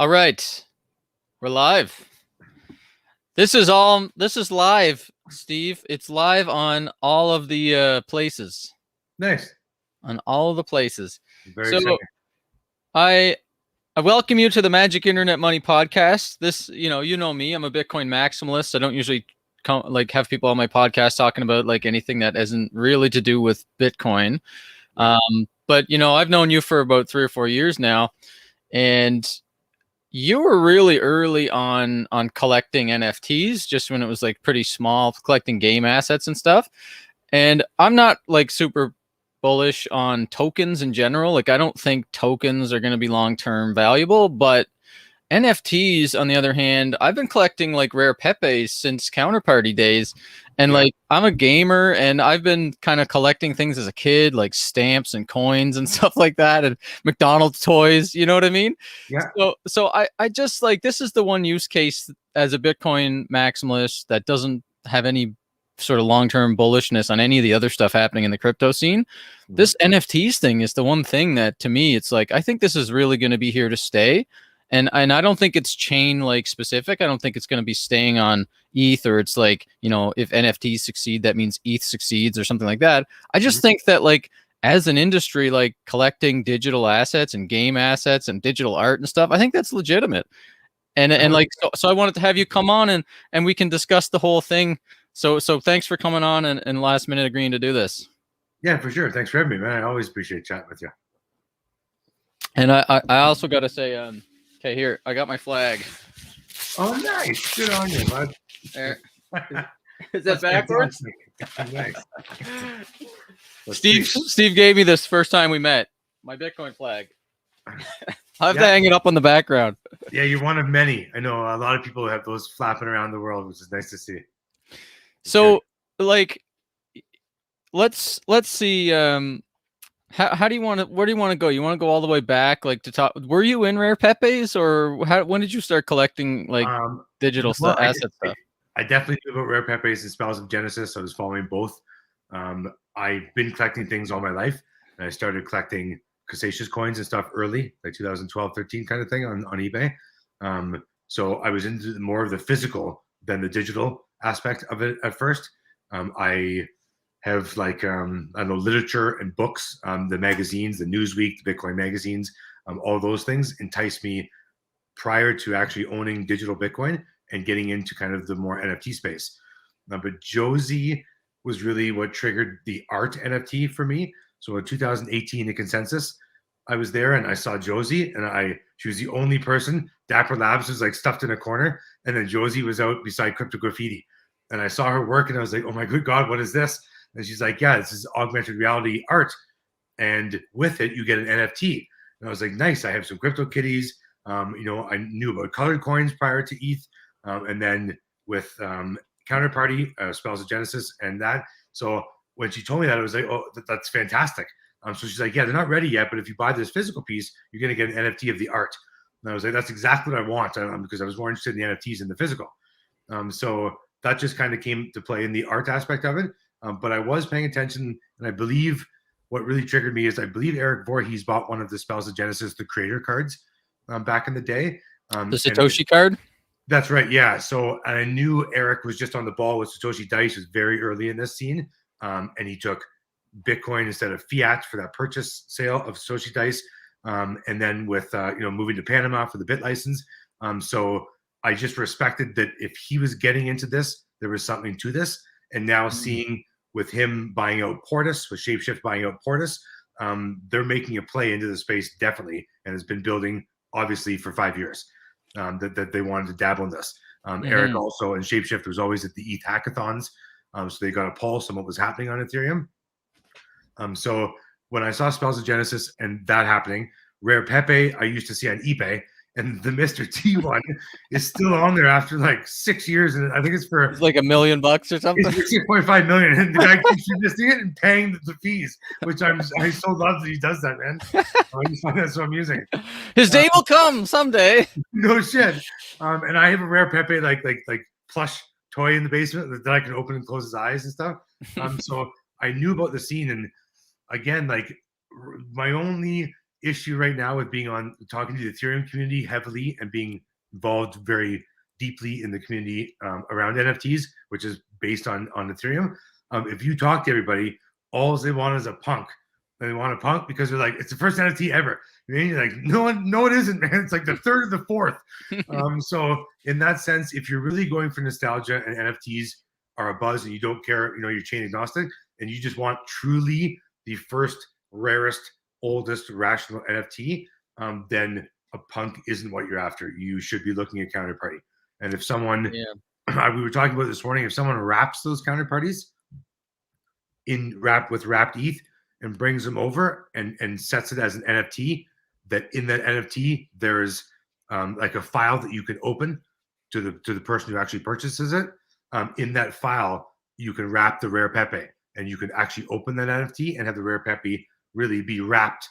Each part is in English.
All right, we're live. This is live, Steve. It's live on all of the places. Nice. On all of the places. Very So exciting. I welcome you to the Magic Internet Money podcast. This, you know me. I'm a Bitcoin maximalist. I don't usually have people on my podcast talking about like anything that isn't really to do with Bitcoin. But I've known you for about 3 or 4 years now, and you were really early on collecting NFTs, just when it was like pretty small, collecting game assets and stuff. And I'm not like super bullish on tokens in general. Like I don't think tokens are going to be long-term valuable, but NFTs, on the other hand, I've been collecting like rare Pepes since Counterparty days. And like I'm a gamer and I've been kind of collecting things as a kid, like stamps and coins and stuff like that, and McDonald's toys, you know what I mean? Yeah. So I just like, this is the one use case as a Bitcoin maximalist that doesn't have any sort of long-term bullishness on any of the other stuff happening in the crypto scene. This NFTs thing is the one thing that, to me, it's like, I think this is really going to be here to stay. And I don't think it's chain like specific. I don't think it's going to be staying on ETH, or it's like, if NFTs succeed, that means ETH succeeds or something like that. I just think that like as an industry, like collecting digital assets and game assets and digital art and stuff, I think that's legitimate. And like, so I wanted to have you come on and we can discuss the whole thing. So thanks for coming on and last minute agreeing to do this. Yeah, for sure. Thanks for having me, man. I always appreciate chatting with you. And I also got to say, okay, here, I got my flag. Oh, nice. Good on you, bud. There. Is that backwards? Nice. Steve gave me this first time we met, my Bitcoin flag. I have to hang it up on the background. Yeah, you're one of many. I know a lot of people have those flapping around the world, which is nice to see. So, like, let's see. How do you want to? Where do you want to go? You want to go all the way back, like to talk? Were you in rare Pepes, or when did you start collecting like digital stuff, asset stuff? I definitely knew about rare Pepes and Spells of Genesis. I was following both. I've been collecting things all my life, and I started collecting Crustaceous coins and stuff early, like 2012, 13 kind of thing on eBay. So I was into more of the physical than the digital aspect of it at first. I have like, I don't know, literature and books, the magazines, the Newsweek, the Bitcoin magazines, all those things entice me prior to actually owning digital Bitcoin and getting into kind of the more NFT space. But Josie was really what triggered the art NFT for me. So in 2018, the Consensus, I was there and I saw Josie, and she was the only person. Dapper Labs was like stuffed in a corner, and then Josie was out beside Crypto Graffiti. And I saw her work and I was like, oh my good God, what is this? And she's like, yeah, this is augmented reality art. And with it, you get an NFT. And I was like, nice. I have some crypto kitties. I knew about colored coins prior to ETH. And then with Counterparty, Spells of Genesis, and that. So when she told me that, I was like, oh, that's fantastic. So she's like, yeah, they're not ready yet, but if you buy this physical piece, you're going to get an NFT of the art. And I was like, that's exactly what I want, because I was more interested in the NFTs and the physical. So that just kind of came to play in the art aspect of it. But I was paying attention, and I believe what really triggered me is I believe Eric Voorhees bought one of the Spells of Genesis, the creator cards, back in the day. The Satoshi card? That's right, yeah. So I knew Eric was just on the ball with Satoshi Dice, was very early in this scene, and he took Bitcoin instead of fiat for that purchase sale of Satoshi Dice, and then with moving to Panama for the bit license. So I just respected that if he was getting into this, there was something to this. And now seeing with him buying out Portis, with Shapeshift buying out Portis, they're making a play into the space definitely, and has been building obviously for 5 years. That they wanted to dabble in this. Eric also, and Shapeshift was always at the ETH hackathons, so they got a pulse on what was happening on Ethereum. So when I saw Spells of Genesis and that happening, rare Pepe I used to see on eBay, and the Mr. T one is still on there after like 6 years, and I think it's like $1 million or something. It's 6.5 million, and the guy keeps resisting it and paying the fees, which I so love that he does that, man. I just find that so amusing. His day will come someday. No shit. And I have a rare Pepe like plush toy in the basement that I can open and close his eyes and stuff. So I knew about the scene, and again, like my only issue right now with talking to the Ethereum community heavily and being involved very deeply in the community around NFTs, which is based on Ethereum. If you talk to everybody, all they want is a punk. And they want a punk because they're like, it's the first NFT ever. And you're like, no, it isn't, man. It's like the third or the fourth. So in that sense, if you're really going for nostalgia and NFTs are a buzz and you don't care, you're chain agnostic, and you just want truly the first, rarest, oldest rational NFT, then a punk isn't what you're after. You should be looking at counterparty. And if someone, we were talking about this morning, if someone wraps those counterparties with wrapped ETH and brings them over and sets it as an NFT, that in that NFT there's like a file that you can open to the person who actually purchases it. In that file, you can wrap the rare Pepe, and you can actually open that NFT and have the rare Pepe really be wrapped.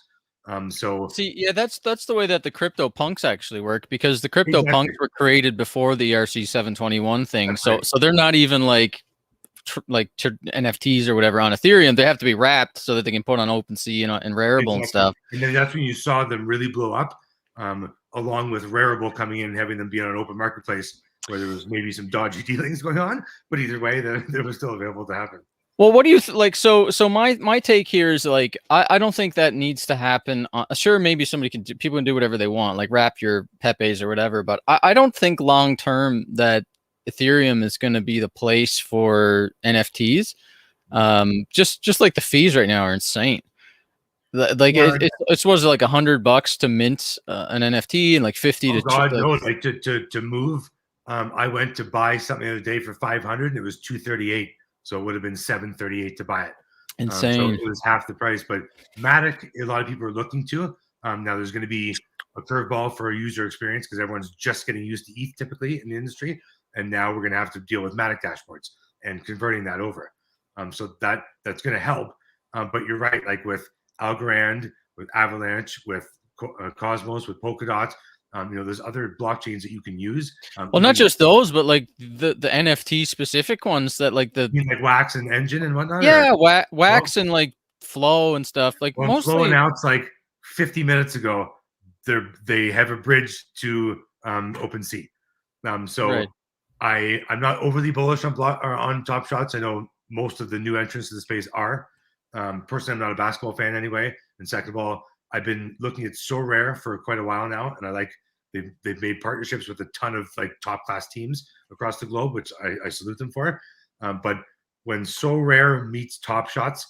So see, yeah, that's the way that the crypto punks actually work, because the crypto punks were created before the ERC 721 thing. So they're not even like NFTs or whatever on Ethereum. They have to be wrapped so that they can put on OpenSea and Rarible and stuff. And then that's when you saw them really blow up, along with Rarible coming in and having them be on an open marketplace where there was maybe some dodgy dealings going on. But either way, they were still available to happen. Well, what do you like? So my take here is like, I don't think that needs to happen. Sure, maybe people can do whatever they want, like wrap your Pepes or whatever. But I don't think long term that Ethereum is going to be the place for NFTs. Just like the fees right now are insane. Like it's was like $100 to mint an NFT and like 50 to like to move. I went to buy something the other day for 500 and it was 238. So it would have been 738 to buy it. Insane. So it was half the price. But Matic, a lot of people are looking to. Now there's going to be a curveball for a user experience because everyone's just getting used to ETH typically in the industry. And now we're going to have to deal with Matic dashboards and converting that over. So that's going to help. But you're right, like with Algorand, with Avalanche, with Cosmos, with Polkadot, there's other blockchains that you can use. Well, not just those, but like the NFT specific ones that like like Wax and Engine and whatnot. Yeah, Wax and like Flow and stuff. Like mostly Flow announced like 50 minutes ago they have a bridge to OpenSea. So I'm not overly bullish on Top Shots. I know most of the new entrants to the space are. Personally, I'm not a basketball fan anyway. And second of all, I've been looking at So Rare for quite a while now, and I like they've made partnerships with a ton of like top class teams across the globe, which I salute them for. But when So Rare meets Top Shots,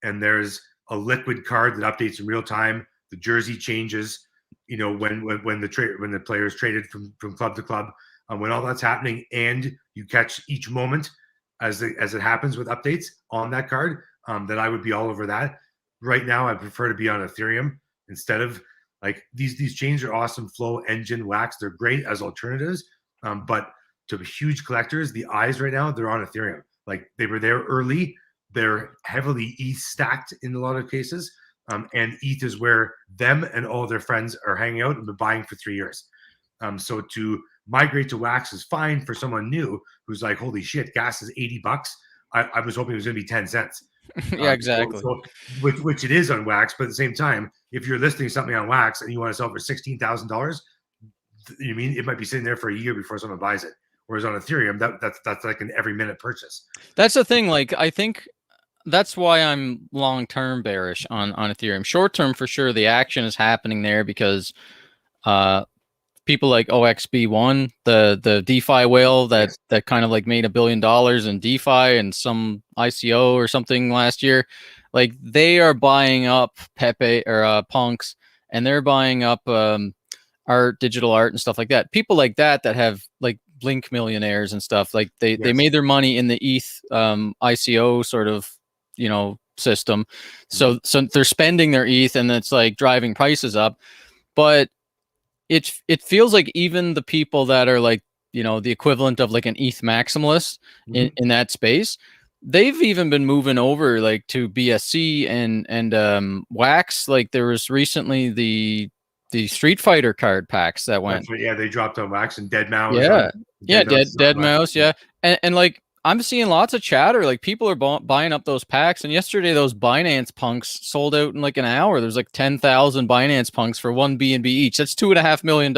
and there's a liquid card that updates in real time, the jersey changes, when the players traded from club to club, when all that's happening, and you catch each moment as it happens with updates on that card, that I would be all over that. Right now, I prefer to be on Ethereum instead of like these chains are awesome. Flow, Engine, Wax, they're great as alternatives. But to huge collectors, the eyes right now, they're on Ethereum. Like they were there early. They're heavily ETH stacked in a lot of cases. And ETH is where them and all their friends are hanging out and been buying for 3 years. So to migrate to Wax is fine for someone new who's like, holy shit, gas is $80. I was hoping it was going to be 10 cents. Yeah, exactly. Which it is on Wax, but at the same time, if you're listing something on Wax and you want to sell for $16,000, you mean it might be sitting there for a year before someone buys it. Whereas on Ethereum, that's like an every minute purchase. That's the thing. Like I think that's why I'm long term bearish on Ethereum. Short term, for sure, the action is happening there because people like OXB1, the DeFi whale that kind of like made $1 billion in DeFi and some ICO or something last year, like they are buying up Pepe or punks, and they're buying up digital art and stuff like that. People like that have like Blink millionaires and stuff, like they made their money in the ETH ICO sort of system. So they're spending their ETH and it's like driving prices up, but it feels like even the people that are like, the equivalent of like an ETH maximalist in that space, they've even been moving over like to BSC and Wax. Like there was recently the Street Fighter card packs that went. Right, yeah, they dropped on Wax and Dead Mouse. Yeah, Dead Mouse. Yeah, and like I'm seeing lots of chatter. Like people are buying up those packs. And yesterday, those Binance punks sold out in like an hour. There's like 10,000 Binance punks for one BNB each. That's $2.5 million.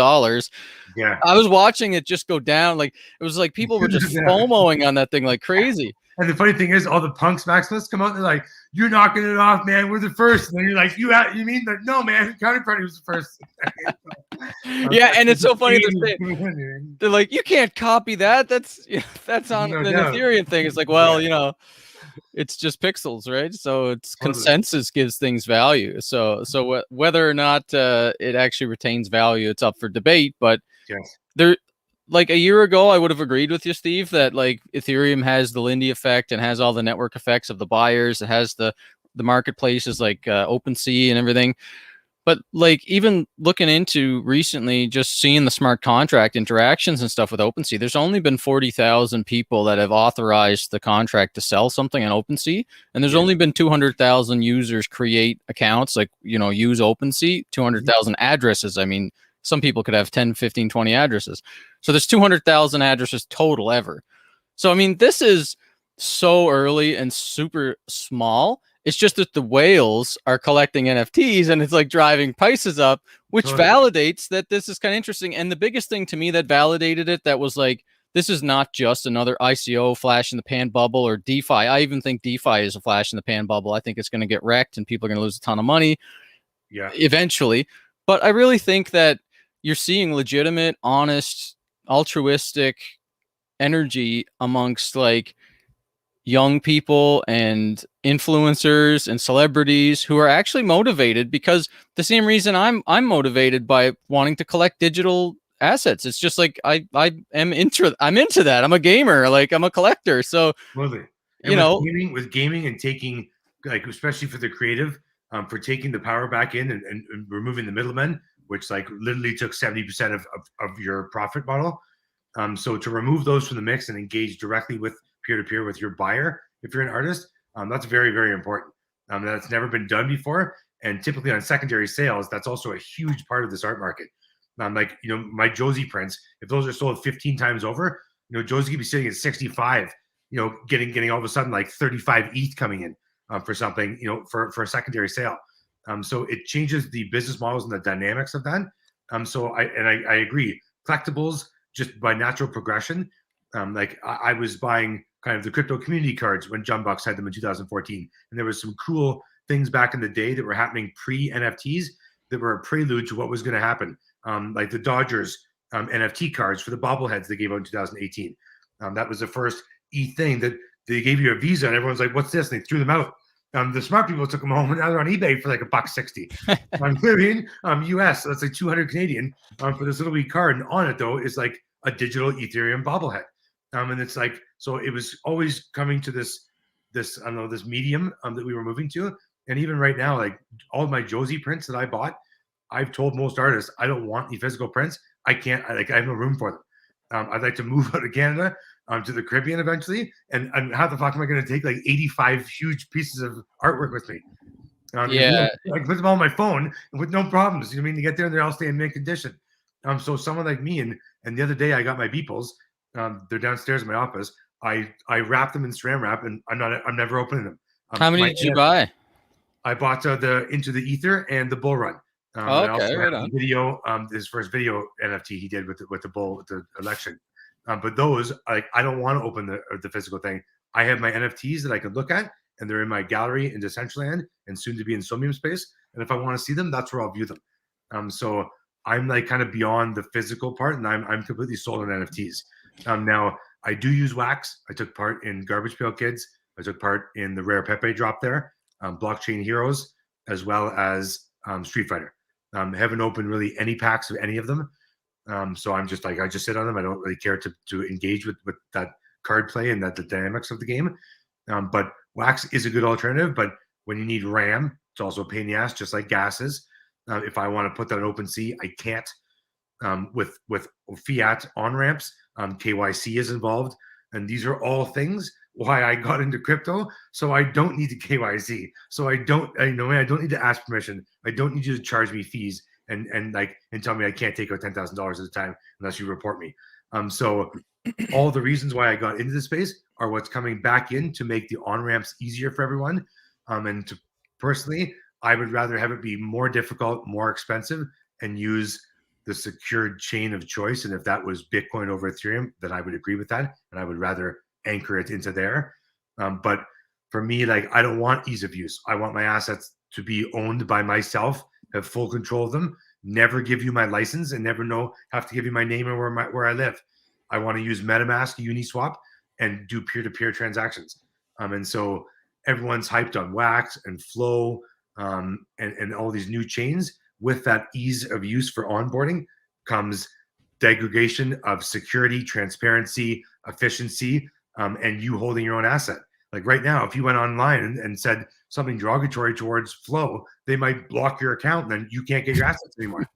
Yeah. I was watching it just go down. Like it was like people were just Yeah. FOMOing on that thing like crazy. And the funny thing is, all the punks maximalists come out and they're like, "You're knocking it off, man. We're the first." And then you're like, "You mean that? No, man. Counterparty was the first." Yeah, and it's so funny they're like, you can't copy that. That's on no the doubt. Ethereum thing. It's like, well, it's just pixels, right? So it's Totally. consensus gives things value. So whether or not it actually retains value, it's up for debate. But Yes. there, like a year ago, I would have agreed with you, Steve, that like Ethereum has the Lindy effect and has all the network effects of the buyers. It has the marketplaces like OpenSea and everything. But like even looking into recently, just seeing the smart contract interactions and stuff with OpenSea, there's only been 40,000 people that have authorized the contract to sell something on OpenSea, and there's only been 200,000 users create accounts, like use OpenSea. 200,000 addresses. I mean, some people could have 10, 15, 20 addresses. So there's 200,000 addresses total ever. So I mean, this is so early and super small. It's just that the whales are collecting NFTs and it's like driving prices up, which validates that this is kind of interesting. And the biggest thing to me that validated it, that was like, this is not just another ICO flash in the pan bubble or DeFi. I even think DeFi is a flash in the pan bubble. I think it's going to get wrecked and people are going to lose a ton of money eventually. But I really think that you're seeing legitimate, honest, altruistic energy amongst like young people and influencers and celebrities who are actually motivated, because the same reason I'm motivated by wanting to collect digital assets. It's just like I'm into that. I'm a gamer, like I'm a collector. So and with gaming and taking, like, especially for the creative, for taking the power back in and removing the middlemen, which like literally took 70% of your profit model. So to remove those from the mix and engage directly with peer-to-peer with your buyer, if you're an artist, that's very, very important. That's never been done before. And typically on secondary sales, that's also a huge part of this art market. Like, my Josie prints, if those are sold 15 times over, Josie could be sitting at 65, getting all of a sudden like 35 ETH coming in for something, for a secondary sale. So it changes the business models and the dynamics of that. So I agree. Collectibles, just by natural progression, like I was buying kind of the crypto community cards when Jumbucks had them in 2014, and there was some cool things back in the day that were happening pre NFTs that were a prelude to what was going to happen. Like the Dodgers NFT cards for the bobbleheads they gave out in 2018. That was the first thing that they gave you a Visa, and everyone's like, "What's this?" And they threw them out. The smart people took them home, and now they're on eBay for like $1.60. US, so that's like 200 Canadian for this little wee card, and on it though is like a digital Ethereum bobblehead. And it's like, so it was always coming to this I don't know, this medium that we were moving to. And even right now, like all of my Josie prints that I bought, I've told most artists I don't want any physical prints. I have no room for them. I'd like to move out of Canada to the Caribbean eventually. And how the fuck am I going to take like 85 huge pieces of artwork with me? I can put them all on my phone with no problems. You know what I mean? To get there and they're all stay in mint condition. So someone like me, and the other day I got my Beeples. They're downstairs in my office. I wrapped them in saran wrap, and I'm never opening them. How many did you buy? I bought the Into the Ether and the Bull Run. And I also right had on. Video, his first video NFT he did with the bull with the election. But those, like, I don't want to open the physical thing. I have my NFTs that I can look at, and they're in my gallery in Decentraland and soon to be in Somium Space. And if I want to see them, that's where I'll view them. So I'm like kind of beyond the physical part, and I'm completely sold on NFTs. Now I do use Wax. I took part in Garbage Pail Kids. I took part in the Rare Pepe drop there, Blockchain Heroes, as well as Street Fighter. Haven't opened really any packs of any of them. So I'm just like, I just sit on them. I don't really care to engage with that card play and the dynamics of the game. But Wax is a good alternative. But when you need RAM, it's also a pain in the ass, just like gas is. If I want to put that on OpenSea, I can't. With fiat on ramps, KYC is involved, and these are all things why I got into crypto. So I don't need to KYC. So I don't need to ask permission. I don't need you to charge me fees and tell me I can't take out $10,000 at a time unless you report me. So all the reasons why I got into this space are what's coming back in to make the on ramps easier for everyone. And to personally, I would rather have it be more difficult, more expensive, and use the secured chain of choice. And if that was Bitcoin over Ethereum, then I would agree with that, and I would rather anchor it into there. But for me, like, I don't want ease of use. I want my assets to be owned by myself, have full control of them, never give you my license, and never have to give you my name and where I live. I want to use MetaMask, Uniswap, and do peer-to-peer transactions. And so everyone's hyped on Wax and Flow, and all these new chains. With that ease of use for onboarding comes degradation of security, transparency, efficiency, and you holding your own asset. Like right now, if you went online and said something derogatory towards Flow, they might block your account, and then you can't get your assets anymore.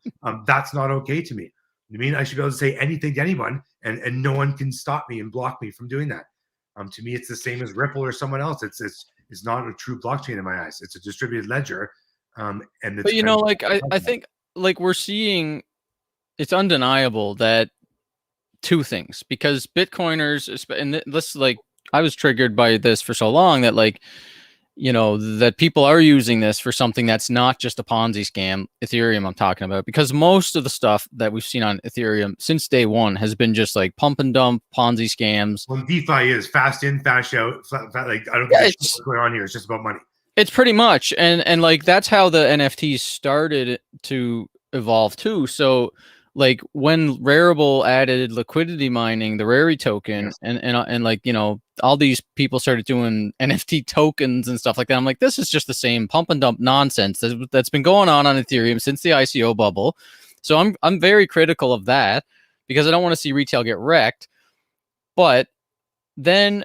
That's not okay to me. I mean, I should be able to say anything to anyone, and no one can stop me and block me from doing that. To me, it's the same as Ripple or someone else. It's not a true blockchain in my eyes. It's a distributed ledger. And it's But like I think like we're seeing, it's undeniable that two things, because Bitcoiners, and this, like, I was triggered by this for so long that, like, that people are using this for something that's not just a Ponzi scam. Ethereum, I'm talking about, because most of the stuff that we've seen on Ethereum since day one has been just like pump and dump Ponzi scams. Well, DeFi is fast in, fast out. Like, I don't think what's going on here. It's just about money. It's pretty much, and like that's how the NFTs started to evolve too. So like when Rarible added liquidity mining, the Rari token, yes, and like, all these people started doing NFT tokens and stuff like that. I'm like, this is just the same pump and dump nonsense that's been going on Ethereum since the ICO bubble. So I'm very critical of that, because I don't want to see retail get wrecked. But then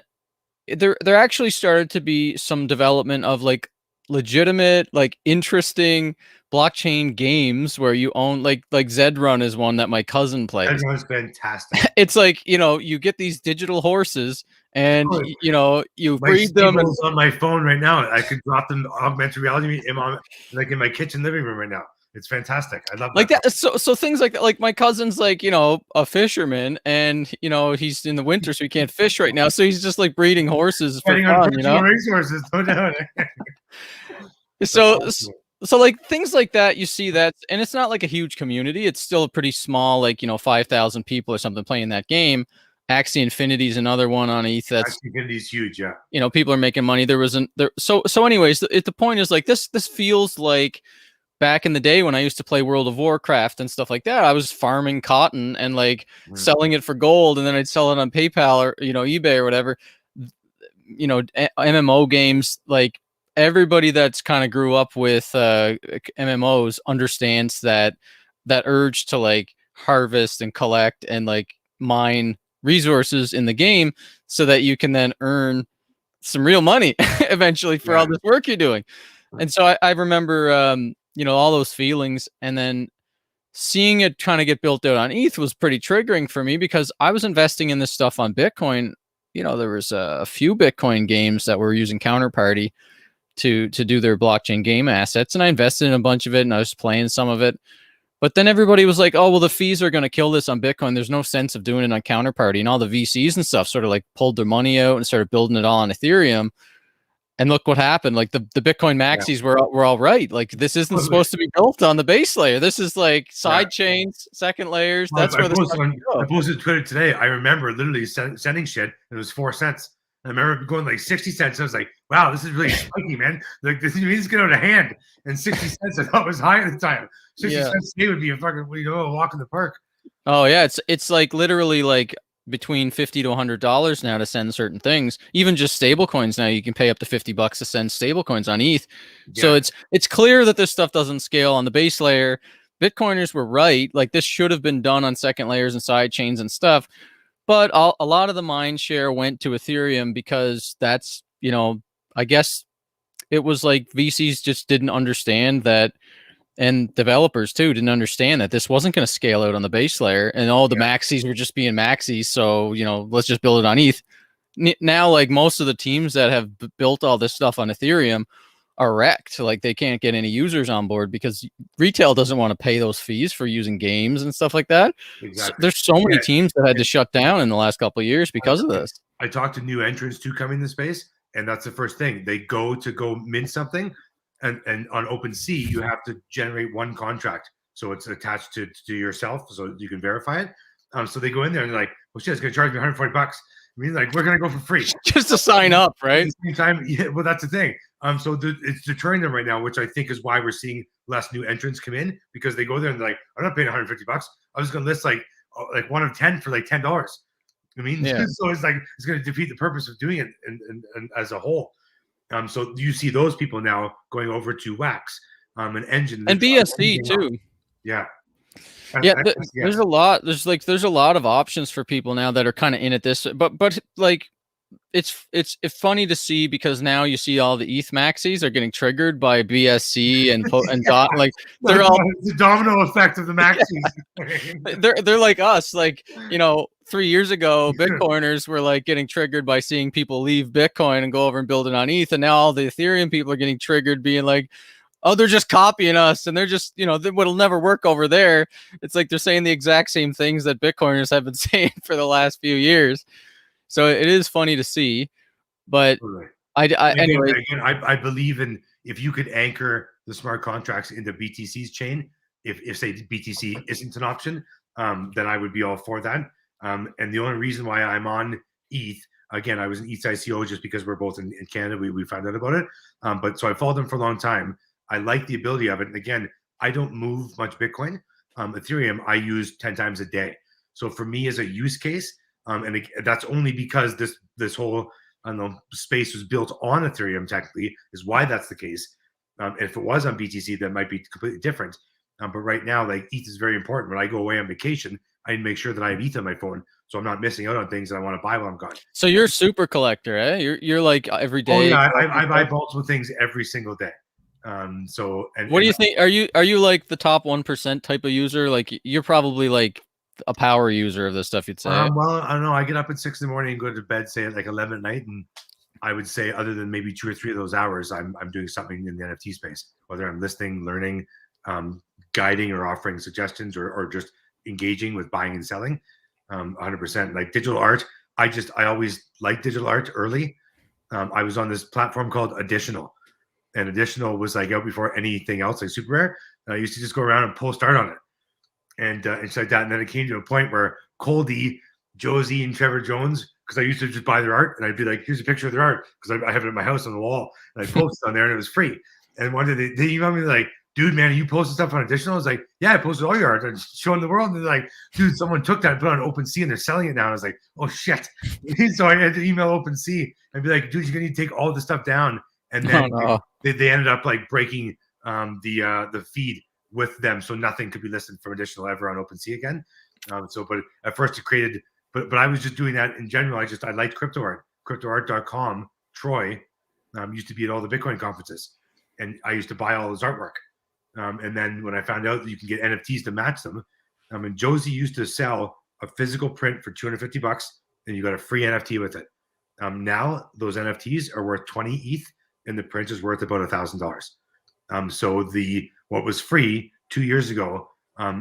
there actually started to be some development of like legitimate, like interesting blockchain games where you own, like Zedrun is one that my cousin plays. Zedrun's fantastic. It's like, you get these digital horses, and you breed them. On my phone right now, I could drop them augmented reality in my kitchen living room right now. It's fantastic. I love that. Like that. So things like that. Like my cousin's like, a fisherman, and he's in the winter, so he can't fish right now. So he's just like breeding horses for fun, resources, no doubt. So like things like that, you see that, and it's not like a huge community. It's still a pretty small, like 5,000 people or something playing that game. Axie Infinity is another one on ETH. That's, Axie Infinity is huge, yeah. People are making money. There wasn't there. So anyways, the point is, like, this feels like back in the day when I used to play World of Warcraft and stuff like that. I was farming cotton and like selling it for gold, and then I'd sell it on PayPal or eBay or whatever. MMO games, like, everybody that's kind of grew up with MMOs understands that urge to like harvest and collect and like mine resources in the game, so that you can then earn some real money eventually for all this work you're doing. And so I remember, all those feelings, and then seeing it trying to get built out on ETH was pretty triggering for me, because I was investing in this stuff on Bitcoin. There was a few Bitcoin games that were using Counterparty to do their blockchain game assets, and I invested in a bunch of it, and I was playing some of it. But then everybody was like, oh, well, the fees are going to kill this on Bitcoin. There's no sense of doing it on Counterparty. And all the VCs and stuff sort of like pulled their money out and started building it all on Ethereum. And look what happened. Like the Bitcoin maxis were all right. Like, this isn't supposed to be built on the base layer. This is like side chains, second layers. That's where I posted Twitter today. I remember literally sending shit. It was 4 cents. I remember going like 60 cents. I was like, wow, this is really spiky, man. Like, this is getting out of hand. And 60 cents I thought was high at the time. 60 cents today would be a fucking a walk in the park. Oh yeah, it's like literally like between $50 to $100 now to send certain things. Even just stable coins now, you can pay up to $50 to send stable coins on ETH. Yeah. So it's clear that this stuff doesn't scale on the base layer. Bitcoiners were right. Like, this should have been done on second layers and side chains and stuff. But a lot of the mind share went to Ethereum, because that's, I guess it was like VCs just didn't understand that, and developers too didn't understand that this wasn't going to scale out on the base layer, and all the maxis were just being maxis. So, let's just build it on ETH. Now, like, most of the teams that have built all this stuff on Ethereum are wrecked. Like, they can't get any users on board because retail doesn't want to pay those fees for using games and stuff like that. Exactly. So there's so many teams that had to shut down in the last couple of years because of this. I talk to new entrants to come in the space, and that's the first thing. They go mint something, and on OpenSea, you have to generate one contract. So it's attached to yourself, so you can verify it. So they go in there and they're like, well, shit, it's going to charge me $140. I mean, like, we're going to go for free. Just to sign up, right? At the same time, yeah, well, that's the thing. So it's deterring them right now, which I think is why we're seeing less new entrants come in, because they go there and they're like, I'm not paying $150. I was going to list like one of 10 for like $10. I mean, Yeah. so it's like it's going to defeat the purpose of doing it and as a whole. So you see those people now going over to Wax, an engine And BSC too. Yeah. Yeah, there's a lot. There's a lot of options for people now that are kind of in at this, but like it's funny to see, because now you see all the ETH maxis are getting triggered by BSC and dot, like they're all the domino effect of the maxis. they're like us, like, you know, 3 years ago, Bitcoiners were like getting triggered by seeing people leave Bitcoin and go over and build it on ETH, and now all the Ethereum people are getting triggered, being like, oh, they're just copying us, and they're just, you know, what'll never work over there. It's like they're saying the exact same things that Bitcoiners have been saying for the last few years. So it is funny to see, but anyway. Again, I believe in, if you could anchor the smart contracts into BTC's chain, if say BTC isn't an option, then I would be all for that. And the only reason why I'm on ETH, again, I was an ETH ICO just because we're both in Canada. We found out about it. But so I followed them for a long time. I like the ability of it. And again, I don't move much Bitcoin. Ethereum, I use 10 times a day. So for me as a use case, and that's only because this whole, I don't know, space was built on Ethereum, technically, is why that's the case. If it was on BTC, that might be completely different. But right now, like, ETH is very important. When I go away on vacation, I make sure that I have ETH on my phone, so I'm not missing out on things that I want to buy while I'm gone. So you're a super collector, eh? You're like every day. Oh yeah, I buy multiple things every single day. So and what do you think? Are you like the top 1% type of user? Like, you're probably like a power user of this stuff, you'd say. Well, I don't know. I get up at 6 in the morning and go to bed, say at like 11 at night, and I would say, other than maybe 2 or 3 of those hours, I'm doing something in the NFT space, whether I'm listening, learning, guiding, or offering suggestions, or just engaging with buying and selling. 100%. Like digital art, I always liked digital art early. I was on this platform called Additional, and Additional was like out before anything else, like Super Rare. And I used to just go around and post art on it, and it's like that. And then it came to a point where Coldy, Josie, and Trevor Jones, because I used to just buy their art, and I'd be like, here's a picture of their art, because I have it in my house on the wall, and I posted on there, and it was free. And one day they emailed me like, dude, man, are you posting stuff on Additional? I was like, yeah, I posted all your art and showing the world. And they're like, dude, someone took that and put it on OpenSea and they're selling it now. And I was like, oh shit. So I had to email OpenSea and be like, dude, you're gonna need to take all the stuff down. And then they ended up like breaking the feed with them, so nothing could be listed from Additional ever on OpenSea again. But at first it created, but I was just doing that in general. I liked crypto art. CryptoArt.com, Troy, used to be at all the Bitcoin conferences, and I used to buy all his artwork. And then when I found out that you can get NFTs to match them, and Josie used to sell a physical print for $250, and you got a free NFT with it. Now those NFTs are worth 20 ETH, and the print is worth about $1,000. So what was free 2 years ago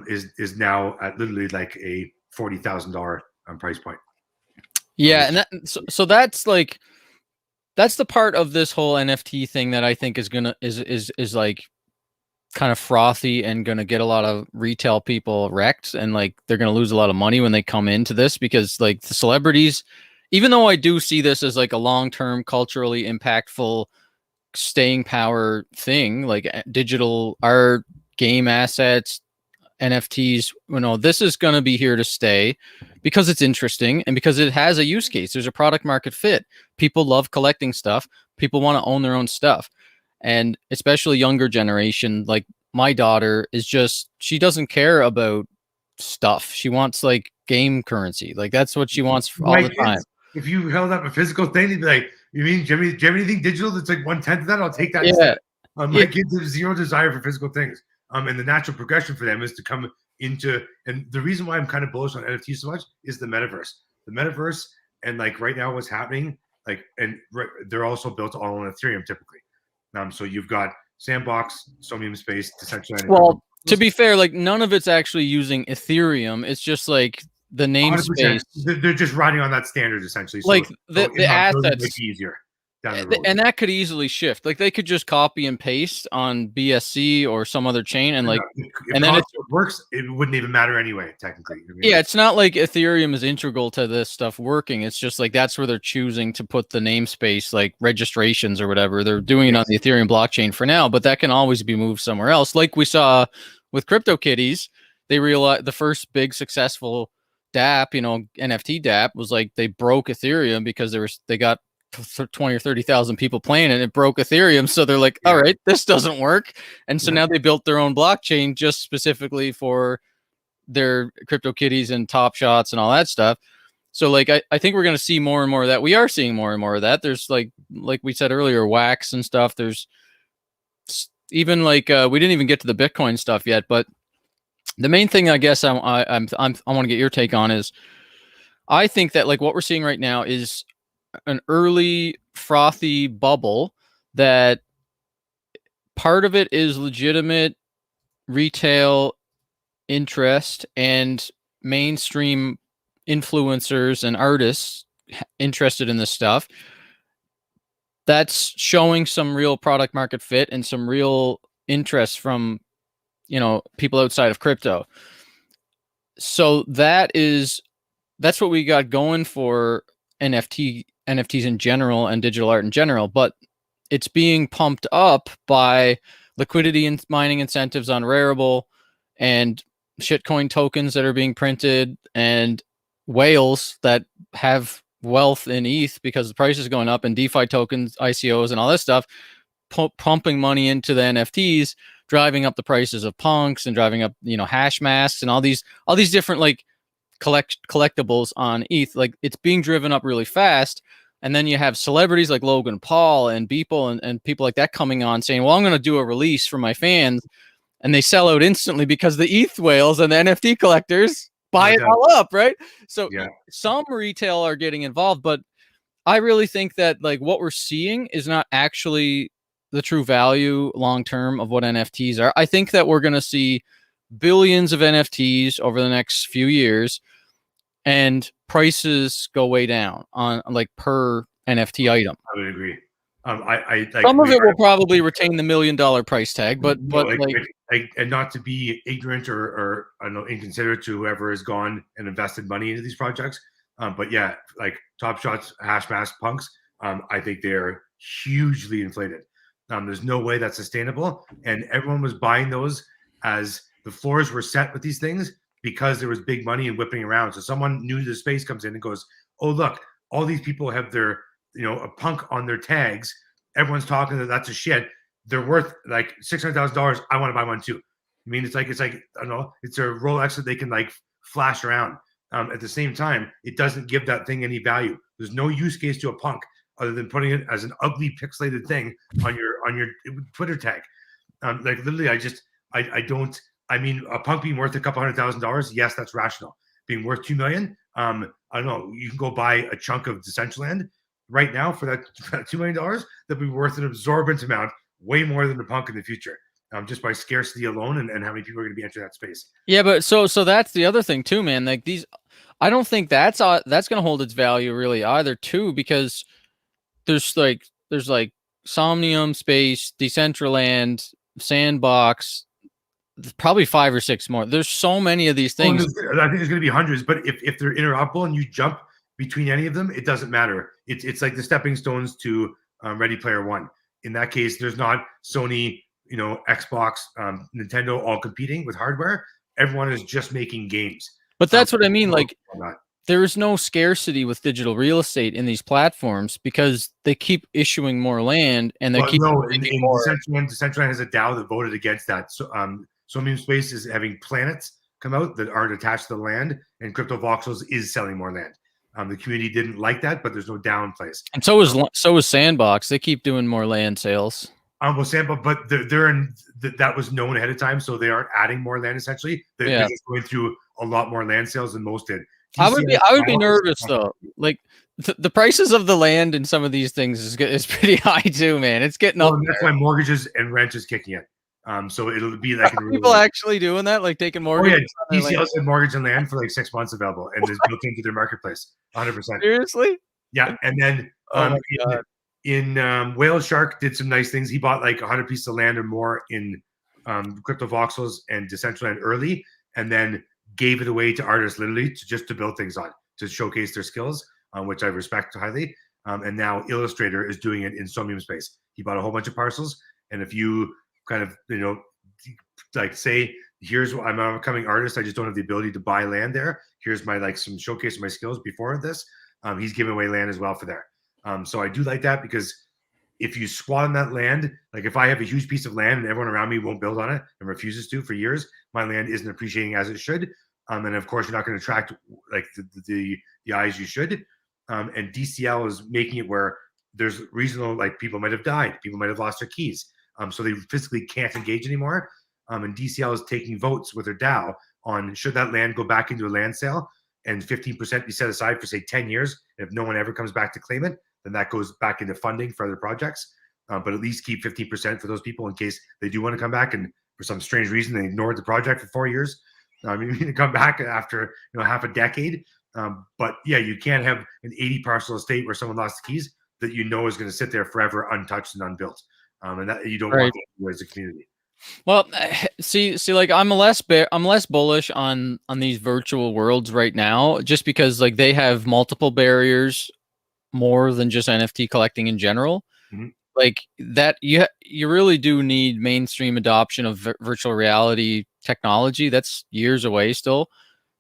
is now at literally like a $40,000 price point. Yeah, and so that's like, that's the part of this whole NFT thing that I think is like kind of frothy and gonna get a lot of retail people wrecked, and like they're gonna lose a lot of money when they come into this, because like the celebrities, even though I do see this as like a long-term culturally impactful staying power thing, like digital art, game assets, NFTs, you know, this is going to be here to stay because it's interesting and because it has a use case. There's a product market fit. People love collecting stuff. People want to own their own stuff. And especially younger generation, like my daughter is just, she doesn't care about stuff. She wants like game currency. Like that's what she wants all the time. If you held up a physical thing, they'd be like, you mean, do you have anything digital that's like 1/10 of that? I'll take that. Yeah. My kids have zero desire for physical things. And the natural progression for them is to come into, and the reason why I'm kind of bullish on NFTs so much is the metaverse. The metaverse, and like right now what's happening, like, and they're also built all on Ethereum typically. So you've got Sandbox, Somium Space, Decentraland. Well, to be fair, like none of it's actually using Ethereum. It's just like the 100%. namespace, They're just riding on that standard essentially. like So the in-app building might assets, be easier down the road. and that could easily shift. Like they could just copy and paste on BSC or some other chain, and like, If and then it's construct works, it wouldn't even matter anyway, technically. I mean, yeah, it's not like Ethereum is integral to this stuff working. It's just like that's where they're choosing to put the namespace, like registrations or whatever. They're doing it on the Ethereum blockchain for now, but that can always be moved somewhere else. Like we saw with CryptoKitties, they realized the first big successful DApp, NFT DApp was like they broke Ethereum because they got 20 or 30,000 people playing it and it broke Ethereum. So they're like, all right, this doesn't work. And so now they built their own blockchain just specifically for their CryptoKitties and Top Shots and all that stuff. So like I think we're going to see more and more of that. We are seeing more and more of that. There's like we said earlier, wax and stuff. There's even like we didn't even get to the Bitcoin stuff yet, but the main thing I guess I want to get your take on is I think that like what we're seeing right now is an early frothy bubble that part of it is legitimate retail interest and mainstream influencers and artists interested in this stuff. That's showing some real product market fit and some real interest from people outside of crypto. So that's what we got going for NFTs in general and digital art in general, but it's being pumped up by liquidity and mining incentives on Rarible and shitcoin tokens that are being printed and whales that have wealth in ETH because the price is going up, and DeFi tokens, ICOs, and all this stuff pumping money into the NFTs, driving up the prices of punks and driving up hash masks and all these different like collectibles on ETH. Like it's being driven up really fast. And then you have celebrities like Logan Paul and Beeple and people like that coming on saying, well, I'm going to do a release for my fans. And they sell out instantly because the ETH whales and the NFT collectors buy it all up, right? So some retail are getting involved, but I really think that like what we're seeing is not actually the true value long-term of what NFTs are. I think that we're going to see billions of NFTs over the next few years and prices go way down on like per NFT item. I would agree. Some of it will probably retain the $1 million price tag, but and not to be ignorant or I don't know inconsiderate to whoever has gone and invested money into these projects, but yeah, like Top Shots, hash mask, punks, I think they're hugely inflated. There's no way that's sustainable, and everyone was buying those as the floors were set with these things because there was big money and whipping around. So someone new to the space comes in and goes, "Oh look, all these people have their a punk on their tags. Everyone's talking that that's a shit. They're worth like $600,000. I want to buy one too." I mean, it's like I don't know. It's a Rolex that they can like flash around. At the same time, it doesn't give that thing any value. There's no use case to a punk other than putting it as an ugly pixelated thing on your Twitter tag. Like literally, I don't. I mean, a punk being worth a couple $100,000, yes, that's rational. Being worth $2 million, I don't know. You can go buy a chunk of Decentraland right now for that $2 million. That'd be worth an absorbent amount, way more than the punk in the future, just by scarcity alone and how many people are going to be entering that space. Yeah, but so that's the other thing too, man. Like these, I don't think that's going to hold its value really either, too, because there's like Somnium Space, Decentraland, Sandbox, probably 5 or 6 more. There's so many of these things. I think there's going to be hundreds, but if they're interoperable and you jump between any of them, it doesn't matter. It's like the stepping stones to Ready Player One. In that case, there's not Sony, Xbox, Nintendo all competing with hardware. Everyone is just making games. But that's what I mean. Like, there is no scarcity with digital real estate in these platforms because they keep issuing more land and they keep. No, in Decentraland has a DAO that voted against that. So, Somnium Space is having planets come out that aren't attached to the land, and Crypto Voxels is selling more land. The community didn't like that, but there's no DAO in place. And so is Sandbox. They keep doing more land sales. Well, Sandbox, but they're in that was known ahead of time, so they aren't adding more land. Essentially, they're just going through a lot more land sales than most did. I would be nervous though. Like the prices of the land in some of these things is pretty high too, man. It's getting up. That's why mortgages and rent is kicking in. So it'll be like in People real. actually doing that, like taking Oh yeah, mortgages on their land. DCL said mortgage and land for like 6 months available, and it's built into their marketplace, 100%. Seriously? Yeah, and then Oh my in god. Whale Shark did some nice things. He bought like 100 pieces of land or more in crypto voxels and Decentraland early, and then gave it away to artists literally to build things on, to showcase their skills, which I respect highly. And now Illustrator is doing it in Somium space. He bought a whole bunch of parcels, and if you kind of like say, here's what I'm an upcoming artist, I just don't have the ability to buy land there. Here's my like some showcase of my skills before this. He's giving away land as well for there. So I do like that, because if you squat on that land, like if I have a huge piece of land and everyone around me won't build on it and refuses to for years, my land isn't appreciating as it should. And of course, you're not going to attract like the eyes you should. And DCL is making it where there's reasonable, like people might have died, people might have lost their keys, so they physically can't engage anymore. And DCL is taking votes with their DAO on should that land go back into a land sale and 15% be set aside for say 10 years. And if no one ever comes back to claim it, then that goes back into funding for other projects. But at least keep 15% for those people in case they do want to come back and for some strange reason they ignored the project for 4 years. You need to come back after half a decade. But yeah, you can't have an 80 parcel estate where someone lost the keys that is going to sit there forever untouched and unbuilt. And that you don't want that as a community. Well, see, like I'm less bullish on these virtual worlds right now, just because like they have multiple barriers more than just NFT collecting in general. Mm-hmm. Like that, you really do need mainstream adoption of virtual reality technology. That's years away still.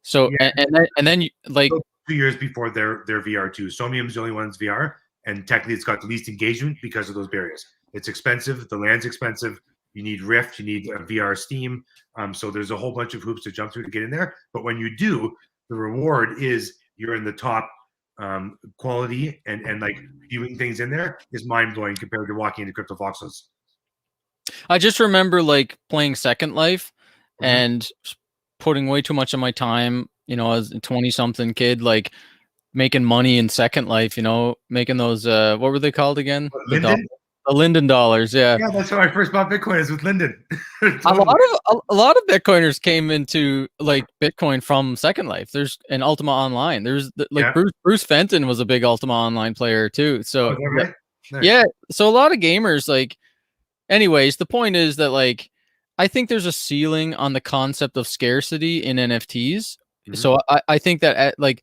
So yeah, and then like 2 years before their VR too. Somium's the only one that's VR, and technically it's got the least engagement because of those barriers. It's expensive. The land's expensive. You need Rift. You need VR Steam. So there's a whole bunch of hoops to jump through to get in there. But when you do, the reward is you're in the top quality, and like viewing things in there is mind blowing compared to walking into crypto voxels. I just remember like playing Second Life and putting way too much of my time, as a 20-something kid, like making money in Second Life, making those what were they called again? Linden? The Linden dollars, yeah. Yeah, that's how I first bought Bitcoin, is with Linden. Totally. A lot of Bitcoiners came into like Bitcoin from Second Life. There's an Ultima Online. There's like Bruce Fenton was a big Ultima Online player too. So right? Nice. Yeah, so a lot of gamers like. Anyways, the point is that like I think there's a ceiling on the concept of scarcity in NFTs. So I think that like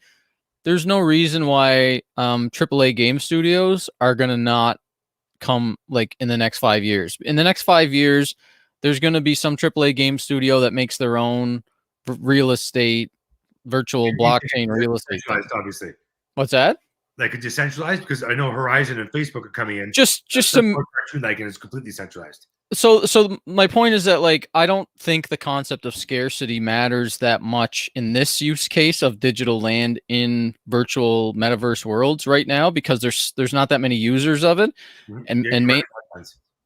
there's no reason why AAA game studios are gonna not come like in the next 5 years. In the next 5 years, there's gonna be some AAA game studio that makes their own real estate, virtual blockchain real estate. Obviously. What's that? Like a decentralized, because I know Horizon and Facebook are coming in. Just some cartoon like, and it's completely centralized. So my point is that like I don't think the concept of scarcity matters that much in this use case of digital land in virtual metaverse worlds right now, because there's not that many users of it,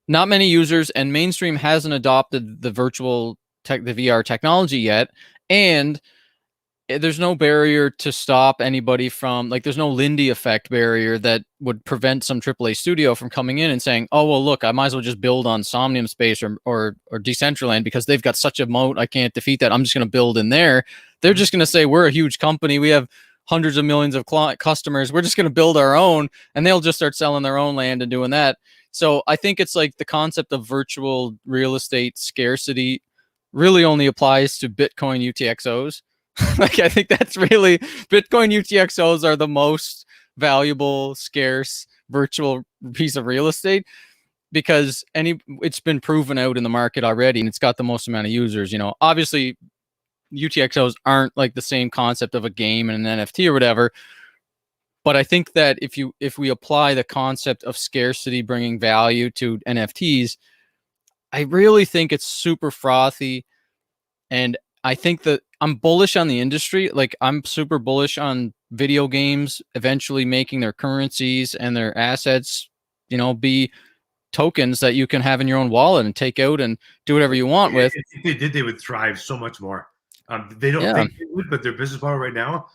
not many users, and mainstream hasn't adopted the the VR technology yet, and there's no barrier to stop anybody from like there's no Lindy effect barrier that would prevent some AAA studio from coming in and saying, oh well, look, I might as well just build on Somnium Space or Decentraland because they've got such a moat, I can't defeat that, I'm just going to build in there. They're just going to say, we're a huge company, we have hundreds of millions of customers, we're just going to build our own, and they'll just start selling their own land and doing that. So I think it's like the concept of virtual real estate scarcity really only applies to Bitcoin UTXOs. Like I think that's really Bitcoin UTXOs are the most valuable, scarce virtual piece of real estate because it's been proven out in the market already, and it's got the most amount of users. Obviously UTXOs aren't like the same concept of a game and an NFT or whatever, but I think that if we apply the concept of scarcity bringing value to NFTs, I really think it's super frothy, and I think that I'm bullish on the industry. Like I'm super bullish on video games eventually making their currencies and their assets, be tokens that you can have in your own wallet and take out and do whatever you want with. If they did, they would thrive so much more. They don't think they would, but their business model right now,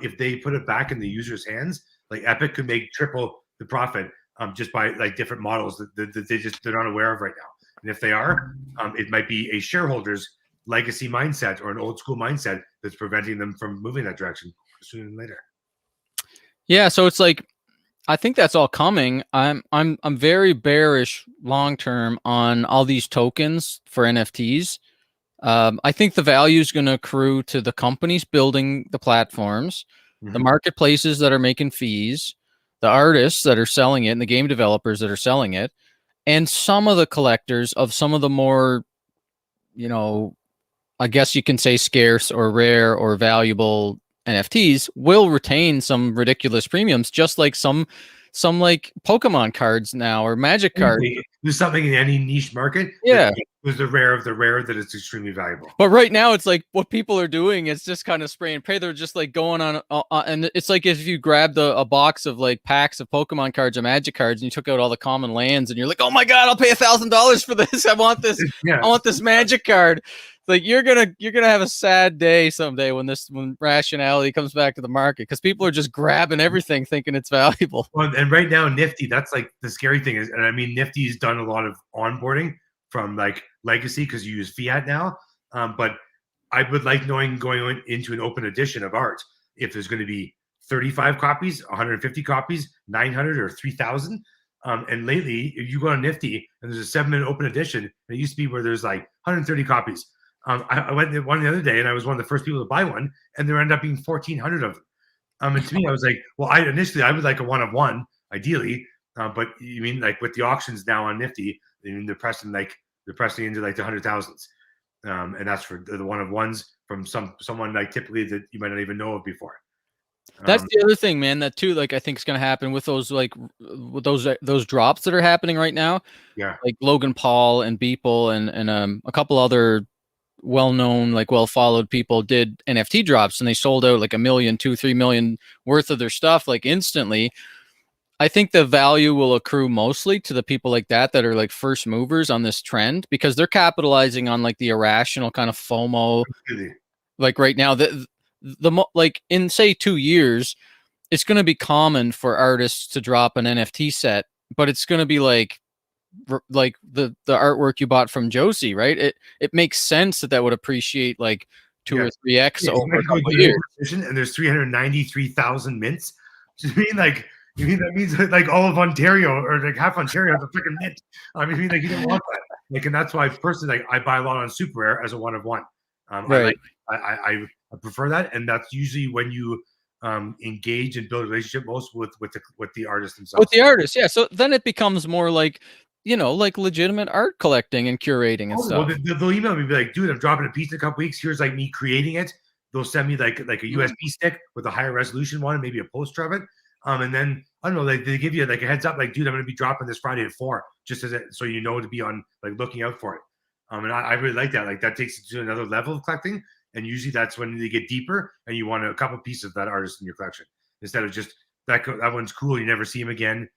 if they put it back in the user's hands, like Epic could make triple the profit just by like different models that they're not aware of right now. And if they are, it might be a shareholder's legacy mindset or an old school mindset that's preventing them from moving that direction sooner than later. Yeah, so it's like I think that's all coming. I'm very bearish long term on all these tokens for NFTs. I think the value is going to accrue to the companies building the platforms, the marketplaces that are making fees, the artists that are selling it, and the game developers that are selling it, and some of the collectors of some of the more, you know, I guess you can say scarce or rare or valuable NFTs will retain some ridiculous premiums, just like some like Pokemon cards now or Magic cards. There's something in any niche market. Yeah. There's the rare of the rare that it's extremely valuable. But right now, it's like what people are doing is just kind of spray and pray. They're just like going on, and it's like if you grabbed a box of like packs of Pokemon cards or Magic cards, and you took out all the common lands, and you're like, "Oh my god, I'll pay $1,000 for this. I want this. Yeah. I want this Magic card." Like you're gonna have a sad day someday when rationality comes back to the market because people are just grabbing everything thinking it's valuable. Well, and right now, Nifty, that's like the scary thing is, and I mean, Nifty's done a lot of onboarding from like legacy because you use fiat now. But I would like knowing going into an open edition of art if there's going to be 35 copies, 150 copies, 900 or 3,000. And lately, if you go on Nifty and there's a 7-minute open edition, it used to be where there's like 130 copies. I went there one the other day and I was one of the first people to buy one, and there ended up being 1,400 of them. And to me, I was like, well, I would like a one of one, ideally. But you mean like with the auctions now on Nifty, I mean they're pressing into like the 100,000s. And that's for the one of ones from someone like typically that you might not even know of before. That's the other thing, man. That too, like I think is going to happen with those like with those drops that are happening right now. Yeah, like Logan Paul and Beeple and a couple other well-known, like well-followed people did NFT drops, and they sold out like 1 million, 2-3 million worth of their stuff like instantly. I think the value will accrue mostly to the people like that are like first movers on this trend because they're capitalizing on like the irrational kind of FOMO. really. Like right now, like in say 2 years, it's going to be common for artists to drop an NFT set, but it's going to be like the artwork you bought from Josie, right? It makes sense that would appreciate like 2 or 3x over a couple of years. And there's 393,000 mints. Do you mean like that means like all of Ontario or like half Ontario has a freaking mint? I mean, like you don't want that. Like, and that's why personally, like I buy a lot on Super Rare as a one of one. Right. I prefer that, and that's usually when you engage and build a relationship most with the artist themselves. With the artist, yeah. So then it becomes more like, you know, like legitimate art collecting and curating and stuff. Well, they'll email me and be like, dude, I'm dropping a piece in a couple weeks. Here's like me creating it. They'll send me like a USB stick with a higher resolution one and maybe a poster of it. And then I don't know, like they give you like a heads up, like, dude, I'm gonna be dropping this Friday at 4, just so you know to be on like looking out for it. And I really like that. Like that takes it to another level of collecting. And usually that's when they get deeper and you want a couple pieces of that artist in your collection instead of just that one's cool. You never see him again.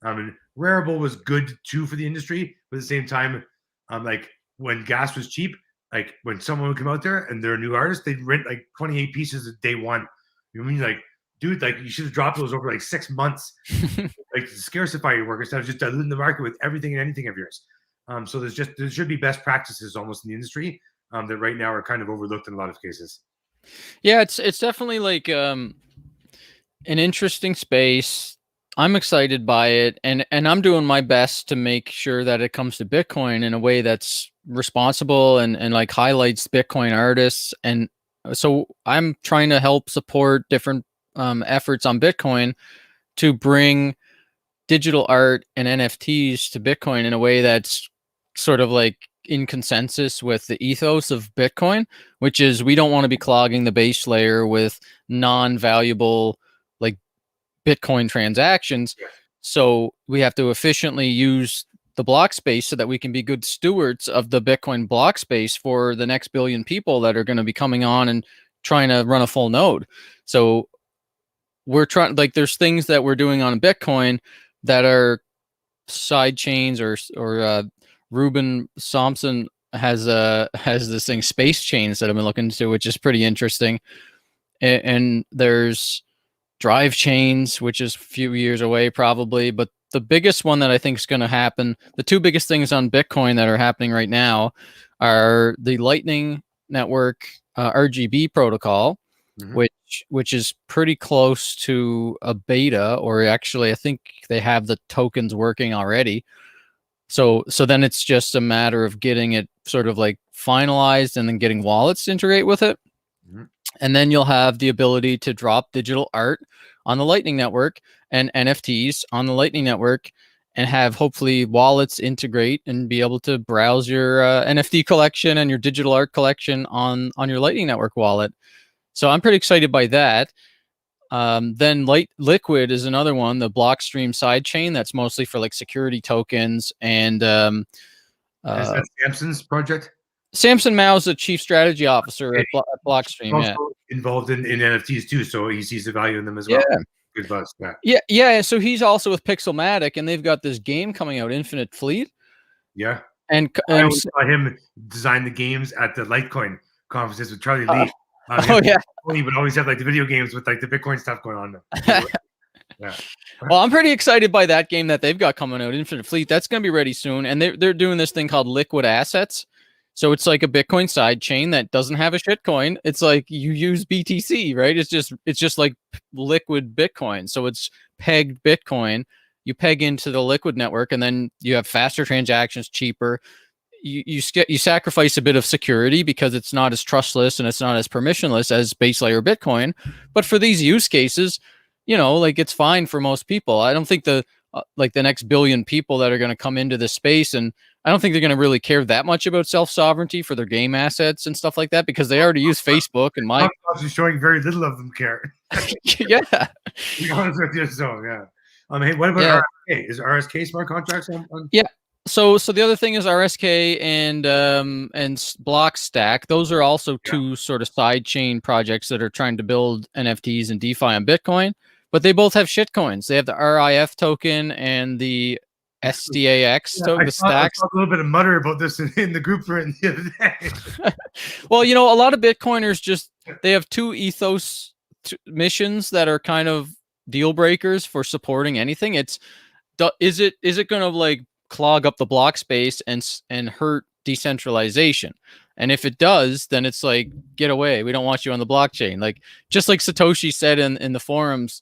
And Rarible was good too for the industry, but at the same time, like when gas was cheap, like when someone would come out there and they're a new artist, they'd rent like 28 pieces at day one. You know what I mean? Like, dude, like you should have dropped those over like 6 months, like to scarcify your work instead of just diluting the market with everything and anything of yours. So there should be best practices almost in the industry that right now are kind of overlooked in a lot of cases. Yeah, it's definitely like an interesting space. I'm excited by it, and I'm doing my best to make sure that it comes to Bitcoin in a way that's responsible and like highlights Bitcoin artists. And so I'm trying to help support different efforts on Bitcoin to bring digital art and NFTs to Bitcoin in a way that's sort of like in consensus with the ethos of Bitcoin, which is we don't want to be clogging the base layer with non-valuable like Bitcoin transactions. So we have to efficiently use the block space so that we can be good stewards of the Bitcoin block space for the next billion people that are going to be coming on and trying to run a full node. So we're trying, like, there's things that we're doing on Bitcoin that are side chains or Ruben Thompson has this thing, space chains, that I've been looking into, which is pretty interesting. And there's drive chains, which is a few years away probably, but the biggest one that I think is going to happen, the two biggest things on Bitcoin that are happening right now are the Lightning Network RGB protocol, Mhm. which is pretty close to a beta, or actually I think they have the tokens working already. So then it's just a matter of getting it sort of like finalized and then getting wallets to integrate with it. Mhm. And then you'll have the ability to drop digital art on the Lightning Network and NFTs on the Lightning Network, and have hopefully wallets integrate and be able to browse your NFT collection and your digital art collection on your Lightning Network wallet. So I'm pretty excited by that. Then Liquid is another one, the Blockstream sidechain that's mostly for like security tokens. And Is uh, that Samson's project? Samson Mao is the chief strategy officer Okay. at Blockstream. Yeah. Also involved in NFTs too, so he sees the value in them as Yeah. well. Good buzz. Yeah. Yeah. Yeah. So he's also with Pixelmatic, and they've got this game coming out, Infinite Fleet. Yeah. And, I and always saw him design the games at the Litecoin conferences with Charlie uh, Lee. oh, Him yeah. Tony would always have like the video games with like the Bitcoin stuff going on. Yeah. Well, I'm pretty excited by that game that they've got coming out, Infinite Fleet. That's going to be ready soon, and they're doing this thing called Liquid Assets. So it's like a Bitcoin side chain that doesn't have a shitcoin. It's like you use BTC, right? It's just like liquid Bitcoin. So it's pegged Bitcoin. You peg into the Liquid network, and then you have faster transactions, cheaper. You sacrifice a bit of security because it's not as trustless and it's not as permissionless as base layer Bitcoin. But for these use cases, like it's fine for most people. I don't think the next billion people that are going to come into this space, and I don't think they're going to really care that much about self sovereignty for their game assets and stuff like that, because they already use Facebook and my is showing very little of them care. yeah. To be honest with you, so yeah. Hey, what about Yeah. RSK? Is RSK smart contracts on? Yeah. So the other thing is RSK and Blockstack. Those are also Yeah. two sort of side chain projects that are trying to build NFTs and DeFi on Bitcoin, but they both have shitcoins. They have the RIF token and the SDAX Yeah, token, the I stacks. saw a little bit of mutter about this in the group for the other day. Well, a lot of Bitcoiners just they have two ethos missions that are kind of deal breakers for supporting anything. It's is it going to like clog up the block space and hurt decentralization? And if it does, then it's like, get away. We don't want you on the blockchain. Like, just like Satoshi said in the forums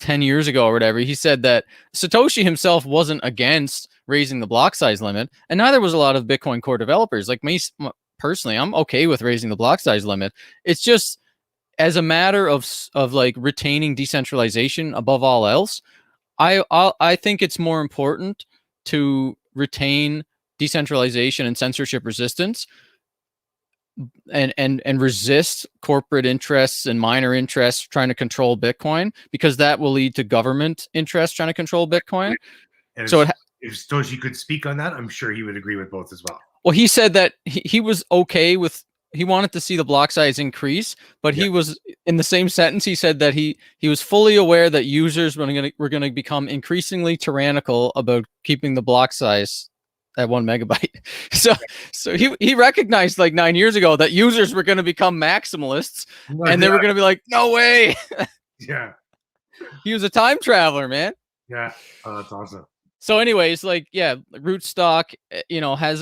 10 years ago or whatever, he said that Satoshi himself wasn't against raising the block size limit, and neither was a lot of Bitcoin core developers. Like me personally, I'm okay with raising the block size limit. It's just as a matter of like retaining decentralization above all else. I think it's more important to retain decentralization and censorship resistance, and resist corporate interests and minor interests trying to control Bitcoin, because that will lead to government interests trying to control Bitcoin. And So if Satoshi could speak on that, I'm sure he would agree with both as well. well, he said that he was okay with, he wanted to see the block size increase, but Yeah. he was, in the same sentence, he said that he was fully aware that users were going to become increasingly tyrannical about keeping the block size at 1 MB. So he recognized like 9 years ago that users were going to become maximalists, and they were going to be like, no way. Yeah. He was a time traveler, man. Yeah. Oh, that's awesome. So anyways, like, yeah, Rootstock, has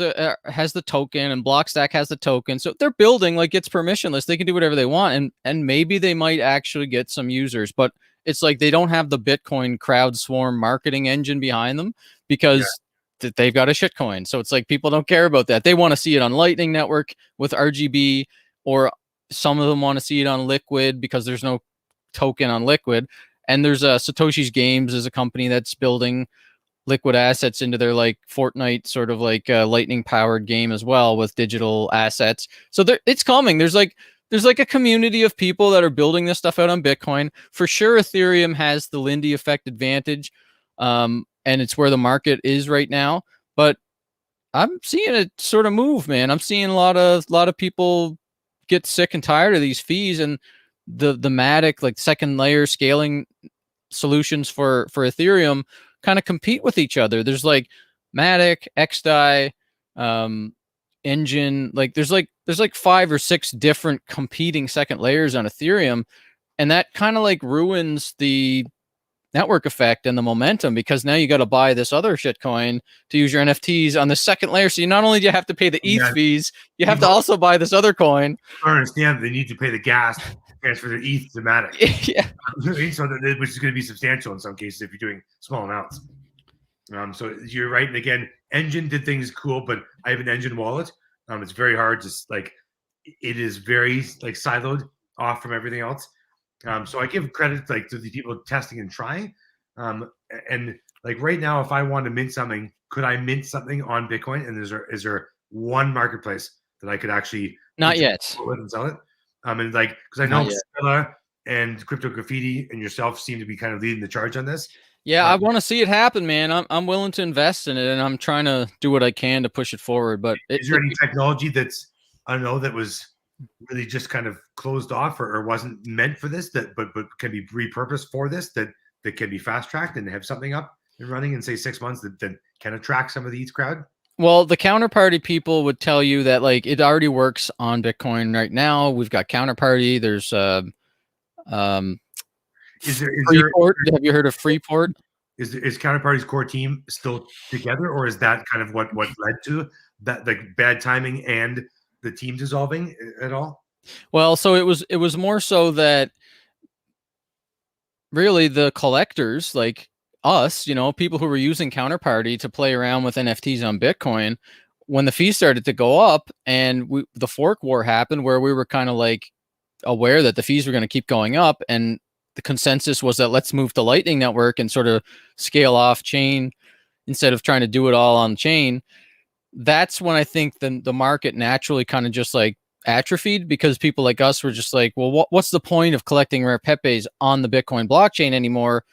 the token, and Blockstack has the token. So they're building, like, it's permissionless. They can do whatever they want, and maybe they might actually get some users, but it's like they don't have the Bitcoin crowd swarm marketing engine behind them, because they've got a shitcoin. So it's like people don't care about that. They want to see it on Lightning Network with RGB, or some of them want to see it on Liquid because there's no token on Liquid. And there's Satoshi's Games is a company that's building liquid assets into their like Fortnite sort of like lightning powered game as well, with digital assets. So it's coming. There's like a community of people that are building this stuff out on Bitcoin. For sure, Ethereum has the Lindy effect advantage, and it's where the market is right now. But I'm seeing it sort of move, man. I'm seeing a lot of people get sick and tired of these fees, and the Matic, like, second layer scaling solutions for Ethereum kind of compete with each other. There's like Matic, XDAI, Engine. Like there's like 5 or 6 different competing second layers on Ethereum, and that kind of like ruins the network effect and the momentum, because now you got to buy this other shitcoin to use your NFTs on the second layer. So you not only do you have to pay the ETH Yeah, fees, you have to people also buy this other coin. don't understand they need to pay the gas to transfer their ETH to Matic. Yeah. So which is going to be substantial in some cases if you're doing small amounts. So you're right. And again, Engine did things cool, but I have an Engine wallet. It's very hard to like. It is very like siloed off from everything else. So I give credit like to the people testing and trying. And like right now, if I want to mint something, could I mint something on Bitcoin? And is there one marketplace that I could actually Not yet. with and sell it? And like because I know Stella and Crypto Graffiti and yourself seem to be kind of leading the charge on this. Yeah, I want to see it happen, man. I'm willing to invest in it, and I'm trying to do what I can to push it forward. But is there any technology that's I don't know that was really just kind of closed off or wasn't meant for this that but can be repurposed for this that can be fast tracked and have something up and running in say 6 months that can attract some of the ETH crowd? Well, the counterparty people would tell you that like it already works on Bitcoin right now. We've got counterparty. There's Freeport. Have you heard of Freeport? Is Counterparty's core team still together, or is that kind of what led to that like bad timing and the team dissolving at all? Well, so it was more so that really the collectors like us, you know, people who were using Counterparty to play around with NFTs on Bitcoin, when the fees started to go up and the fork war happened where we were kind of like aware that the fees were going to keep going up, and the consensus was that let's move to Lightning Network and sort of scale off chain instead of trying to do it all on chain. That's when I think the market naturally kind of just like atrophied, because people like us were just like, well, what's the point of collecting rare pepes on the Bitcoin blockchain anymore,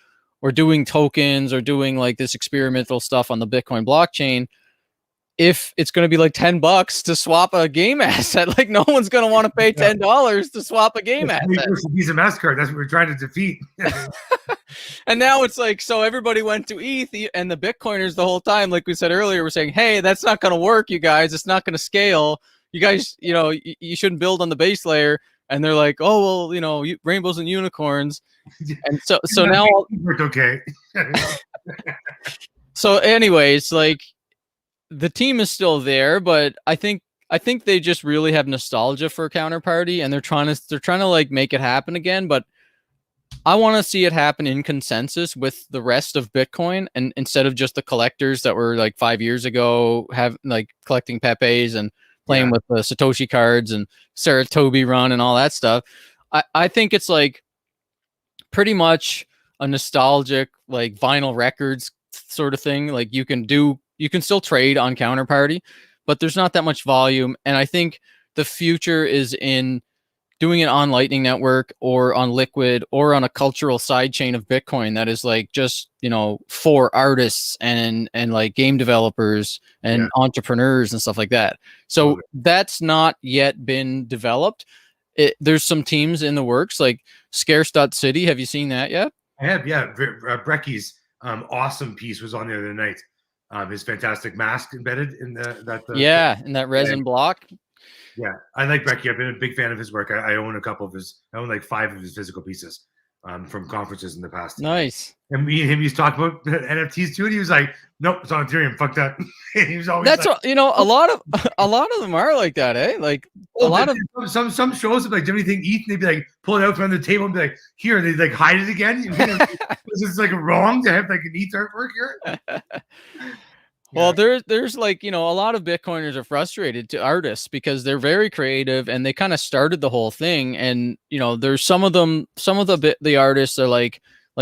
or doing tokens or doing like this experimental stuff on the Bitcoin blockchain if it's going to be like $10 to swap a game asset? Like no one's going to want to pay $10 to swap a game asset. Visa MasterCard, that's what we're trying to defeat. And now it's like, so everybody went to ETH, and the Bitcoiners the whole time, like we said earlier, were saying, hey, that's not going to work, you guys. It's not going to scale. You guys, you know, you shouldn't build on the base layer. And they're like, oh, well, you know, rainbows and unicorns. And so now worked okay. So anyways, like the team is still there, but I think they just really have nostalgia for Counterparty, and they're trying to like make it happen again. But I want to see it happen in consensus with the rest of Bitcoin, and instead of just the collectors that were like 5 years ago have like collecting Pepes and playing with the Satoshi cards and Saratobi run and all that stuff. I think it's like pretty much a nostalgic like vinyl records sort of thing. Like you can still trade on Counterparty, but there's not that much volume. And I think the future is in doing it on Lightning Network or on Liquid or on a cultural sidechain of Bitcoin that is like just, you know, for artists and like game developers and entrepreneurs and stuff like that. So that's not yet been developed. There's some teams in the works like Scarce.city. Have you seen that yet? I have, yeah. Brecky's awesome piece was on the other night. His fantastic mask embedded in in that resin block. Yeah, I like Brecky. I've been a big fan of his work. I own a couple of his. I own like 5 of his physical pieces from conferences in the past. Nice. And me and him used to talk about NFTs too, and he was like, "Nope, it's on Ethereum. Fuck that." He was always. That's like, you know, a lot of them are like that, eh? Like a lot of some shows of like, do anything ETH, and they'd be like, pull it out from the table and be like, "Here," and they'd like hide it again. You know, it's like wrong to have like an ETH artwork here. Well, there's like, you know, a lot of Bitcoiners are frustrated to artists because they're very creative and they kind of started the whole thing. And, you know, there's some of the artists are like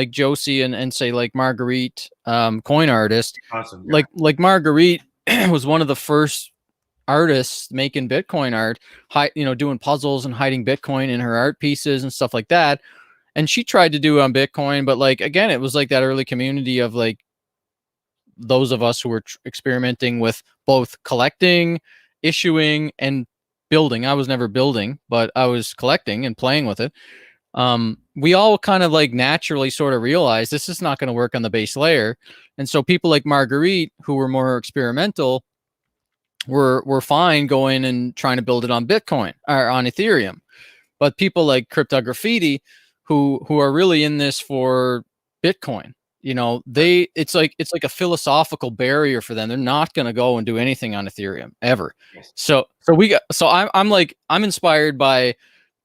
Josie and say like Marguerite, coin artist. Awesome. Yeah. Like Marguerite was one of the first artists making Bitcoin art, you know, doing puzzles and hiding Bitcoin in her art pieces and stuff like that. And she tried to do it on Bitcoin, but like, again, it was like that early community of like, those of us who were experimenting with both collecting, issuing, and building. I was never building, but I was collecting and playing with it. We all kind of like naturally sort of realized this is not going to work on the base layer. And so people like Marguerite, who were more experimental, were fine going and trying to build it on Bitcoin or on Ethereum. But people like Crypto Graffiti, who are really in this for Bitcoin. It's like a philosophical barrier for them. They're not going to go and do anything on Ethereum ever. Yes. I'm inspired by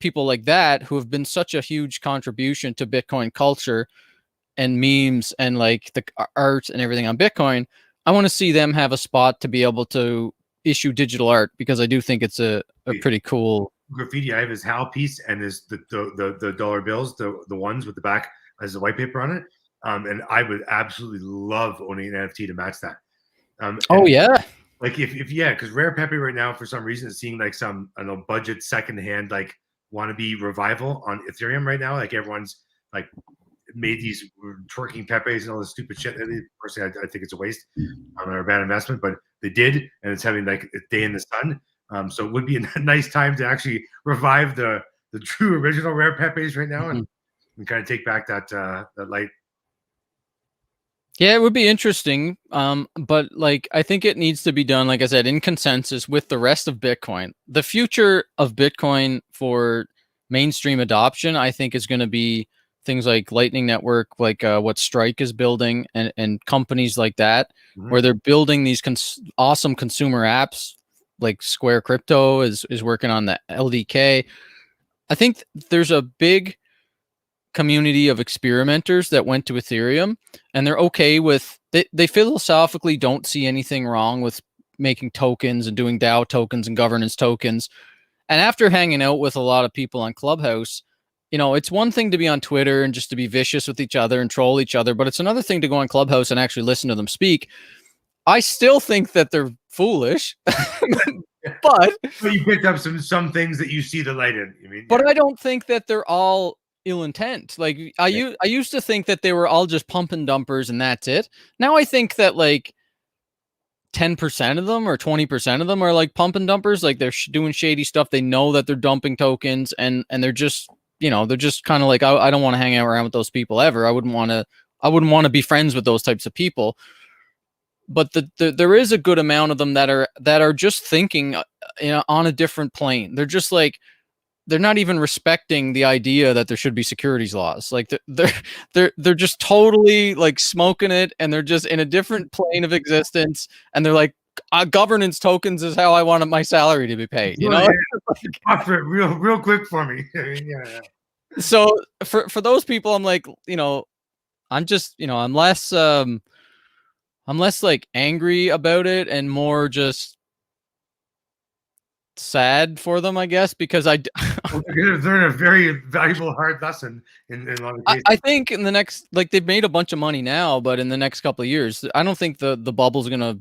people like that who have been such a huge contribution to Bitcoin culture and memes and like the art and everything on Bitcoin. I want to see them have a spot to be able to issue digital art, because I do think it's a pretty cool graffiti. I have his HAL piece and his the dollar bills, the ones with the back as the white paper on it. And I would absolutely love owning an NFT to match that. Oh yeah, like if yeah, because Rare Pepe right now for some reason is seeing like some, I don't know, budget secondhand like wannabe revival on Ethereum right now. Like everyone's like made these twerking Pepes and all this stupid shit. Personally, I think it's a waste or a bad investment, but they did, and it's having like a day in the sun. So it would be a nice time to actually revive the true original Rare Pepes right now, and kind of take back that light. Yeah, it would be interesting. But like I think it needs to be done, like I said, in consensus with the rest of Bitcoin. The future of Bitcoin for mainstream adoption, I think, is going to be things like Lightning Network, like what Strike is building, and companies like that, where they're building these awesome consumer apps. Like Square Crypto is working on the LDK. I think there's a big community of experimenters that went to Ethereum, and they're okay with they philosophically don't see anything wrong with making tokens and doing DAO tokens and governance tokens. And after hanging out with a lot of people on Clubhouse, it's one thing to be on Twitter and just to be vicious with each other and troll each other, but it's another thing to go on Clubhouse and actually listen to them speak. I still think that they're foolish, but you picked up some things that you see the light in. You mean? But I don't think that they're all ill intent. Like I used to think that they were all just pump and dumpers and that's it. Now I think that like 10% of them or 20% of them are like pump and dumpers. Like they're doing shady stuff. They know that they're dumping tokens, and they're just they're just kind of like, I don't want to hang out around with those people ever. I wouldn't want to be friends with those types of people. But there is a good amount of them that are just thinking on a different plane. They're just like, they're not even respecting the idea that there should be securities laws. Like they're just totally like smoking it, and they're just in a different plane of existence. And they're like, governance tokens is how I want my salary to be paid. Offer it real quick for me. Yeah. So for those people, I'm like, I'm just, I'm less like angry about it and more just sad for them, I guess, because they're going to learn a very valuable hard lesson in a lot of cases. I think in the next, like, they've made a bunch of money now, but in the next couple of years, I don't think the bubble's going to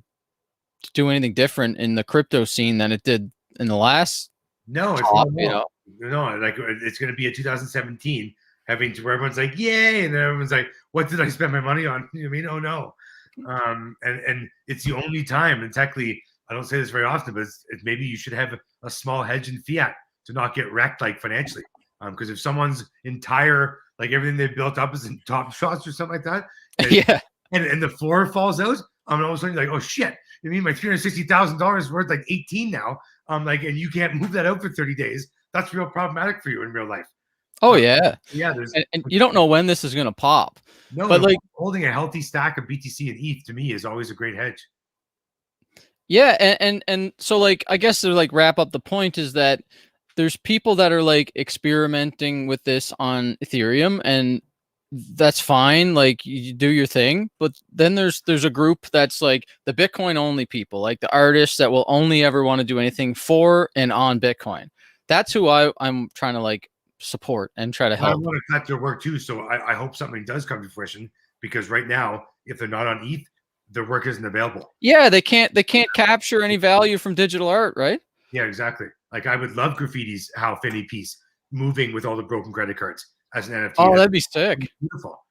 do anything different in the crypto scene than it did in the last. No, it's top, no, like it's going to be a 2017 having to where everyone's like, yay, and then everyone's like, what did I spend my money on? You know what I mean? Oh no. And it's the only time, and technically, I don't say this very often, but it's maybe you should have a small hedge in fiat to not get wrecked like financially. Because if someone's entire, like everything they've built up is in top shots or something like that, and the floor falls out, all of a sudden you're like, oh shit, you mean my $360,000 is worth like 18 now? Like, and you can't move that out for 30 days. That's real problematic for you in real life. Oh yeah. And you don't know when this is gonna pop. No, but like holding a healthy stack of BTC and ETH to me is always a great hedge. Yeah, and so like I guess to like wrap up the point is that there's people that are like experimenting with this on Ethereum, and that's fine, like you do your thing. But then there's a group that's like the Bitcoin only people, like the artists that will only ever want to do anything for and on Bitcoin. That's who I'm trying to like support and try to help. I want to cut their work too, so I hope something does come to fruition, because right now, if they're not on ETH, their work isn't available. Yeah, they can't capture any value from digital art, right? Yeah, exactly. Like I would love Graffiti's How Finney piece moving with all the broken credit cards as an NFT. Oh, that'd be sick. Beautiful.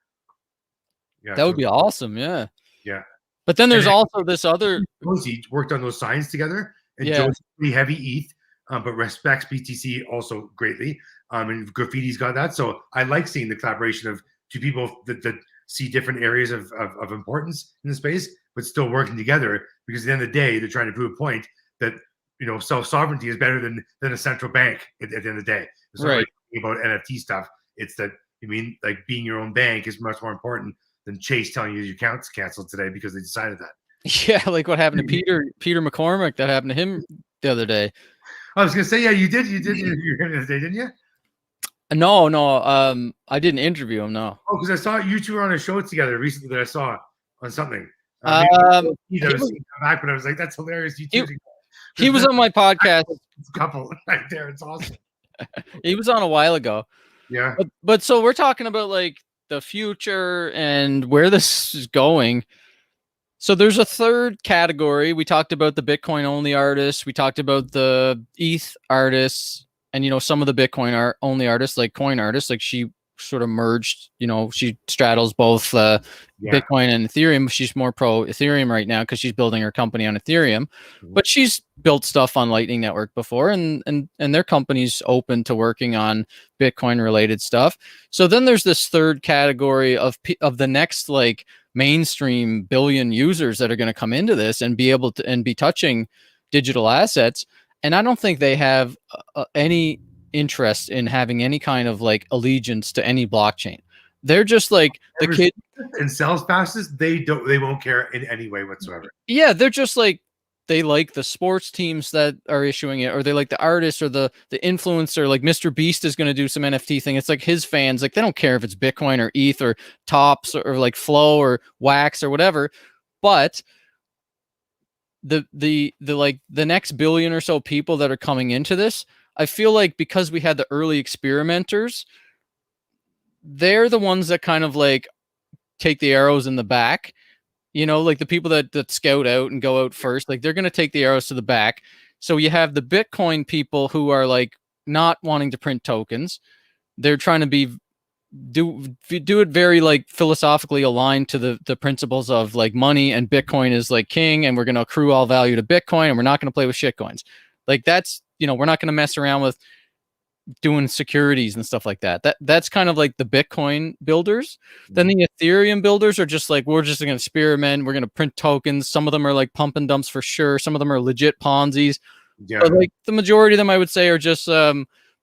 Yeah, that would be awesome. Yeah. Yeah. But then there's also this other. Josie worked on those signs together, and Josie's pretty heavy ETH, but respects BTC also greatly. And Graffiti's got that. So I like seeing the collaboration of two people that see different areas of importance in the space, but still working together, because at the end of the day, they're trying to prove a point that, self-sovereignty is better than a central bank at the end of the day. It's not like about NFT stuff. It's that You mean like being your own bank is much more important than Chase telling you your account's canceled today because they decided that. Yeah, like what happened to Peter McCormick, that happened to him the other day. I was gonna say, yeah, you did your interview today, didn't you? No, I didn't interview him. No. Oh, because I saw you two were on a show together recently that I saw on something. Um, Maybe I was back, but I was like, that's hilarious. You two together. He was on my podcast. Couple right there. It's awesome. He was on a while ago. Yeah. But so we're talking about like the future and where this is going. So there's a third category. We talked about the Bitcoin only artists. We talked about the ETH artists, and some of the Bitcoin only artists, like coin artists. Like she sort of merged. She straddles both Bitcoin and Ethereum. She's more pro Ethereum right now because she's building her company on Ethereum, but she's built stuff on Lightning Network before, and their company's open to working on Bitcoin related stuff. So then there's this third category of the next like mainstream billion users that are going to come into this and be able to and be touching digital assets. And I don't think they have any interest in having any kind of like allegiance to any blockchain. They're just like the kid and sales passes. They won't care in any way whatsoever. Yeah, they're just like, they like the sports teams that are issuing it, or they like the artists or the influencer. Like Mr. Beast is going to do some NFT thing. It's like his fans, like they don't care if it's Bitcoin or ETH or Tops or like Flow or Wax or whatever. But the like the next billion or so people that are coming into this, I feel like because we had the early experimenters, they're the ones that kind of like take the arrows in the back. Like the people that scout out and go out first, like they're going to take the arrows to the back. So you have the Bitcoin people who are like not wanting to print tokens. They're trying to do it very like philosophically aligned to the principles of like money, and Bitcoin is like king, and we're going to accrue all value to Bitcoin, and we're not going to play with shit coins. Like that's, we're not going to mess around with doing securities and stuff like that. That's kind of like the Bitcoin builders. Then the Ethereum builders are just like, we're just going to experiment. We're going to print tokens. Some of them are like pump and dumps for sure. Some of them are legit Ponzi's. Yeah. But like the majority of them, I would say, are just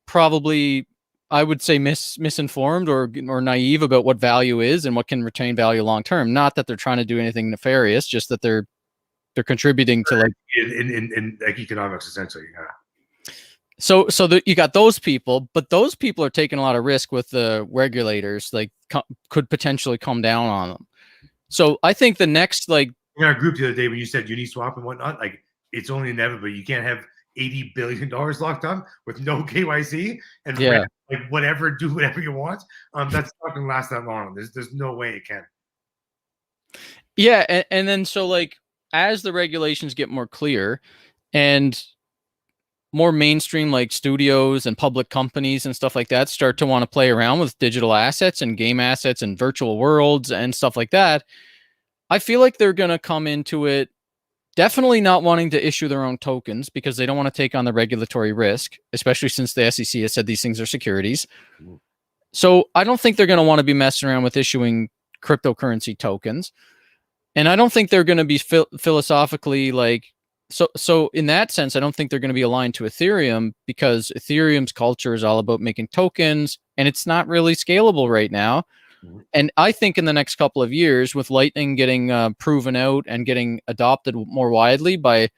probably, I would say, misinformed or naive about what value is and what can retain value long term. Not that they're trying to do anything nefarious, just that they're contributing to like in like economics, essentially. Yeah. So you got those people, but those people are taking a lot of risk with the regulators, like could potentially come down on them. So I think the next, like, in our group the other day when you said Uniswap and whatnot, like it's only inevitable. You can't have $80 billion locked up with no KYC and like whatever, do whatever you want. That's not gonna last that long. There's no way it can. Yeah, and then so like as the regulations get more clear and more mainstream like studios and public companies and stuff like that start to want to play around with digital assets and game assets and virtual worlds and stuff like that, I feel like they're going to come into it definitely not wanting to issue their own tokens because they don't want to take on the regulatory risk, especially since the SEC has said these things are securities. So I don't think they're going to want to be messing around with issuing cryptocurrency tokens. And I don't think they're going to be philosophically like, so in that sense, I don't think they're going to be aligned to Ethereum because Ethereum's culture is all about making tokens and it's not really scalable right now. And I think in the next couple of years with Lightning getting proven out and getting adopted more widely by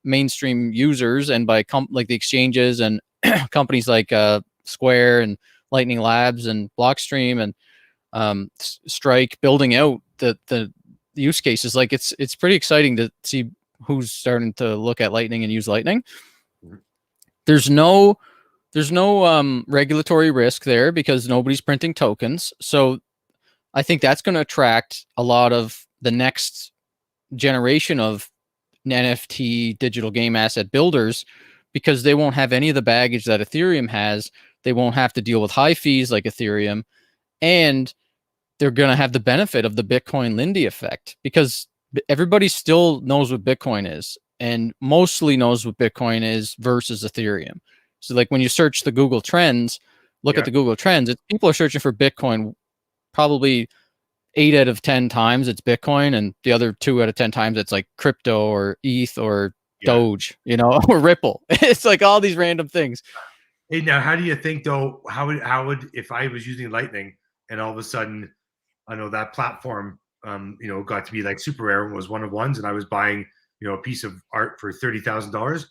mainstream users and by like the exchanges and companies like Square and Lightning Labs and Blockstream and Strike building out the use cases, like it's pretty exciting to see who's starting to look at Lightning and use Lightning. There's no regulatory risk there because nobody's printing tokens. So I think that's going to attract a lot of the next generation of NFT digital game asset builders because they won't have any of the baggage that Ethereum has. They won't have to deal with high fees like Ethereum, and they're going to have the benefit of the Bitcoin Lindy effect because everybody still knows what Bitcoin is and mostly knows what Bitcoin is versus Ethereum. So like when you search the Google Trends, look at the Google Trends, people are searching for Bitcoin probably 8 out of 10 times it's Bitcoin, and the other 2 out of 10 times it's like crypto or ETH or Doge, or Ripple. It's like all these random things. Hey, now, how do you think though? How would if I was using Lightning and all of a sudden, I know that platform, got to be like super rare and was one of ones, and I was buying, a piece of art for $30,000.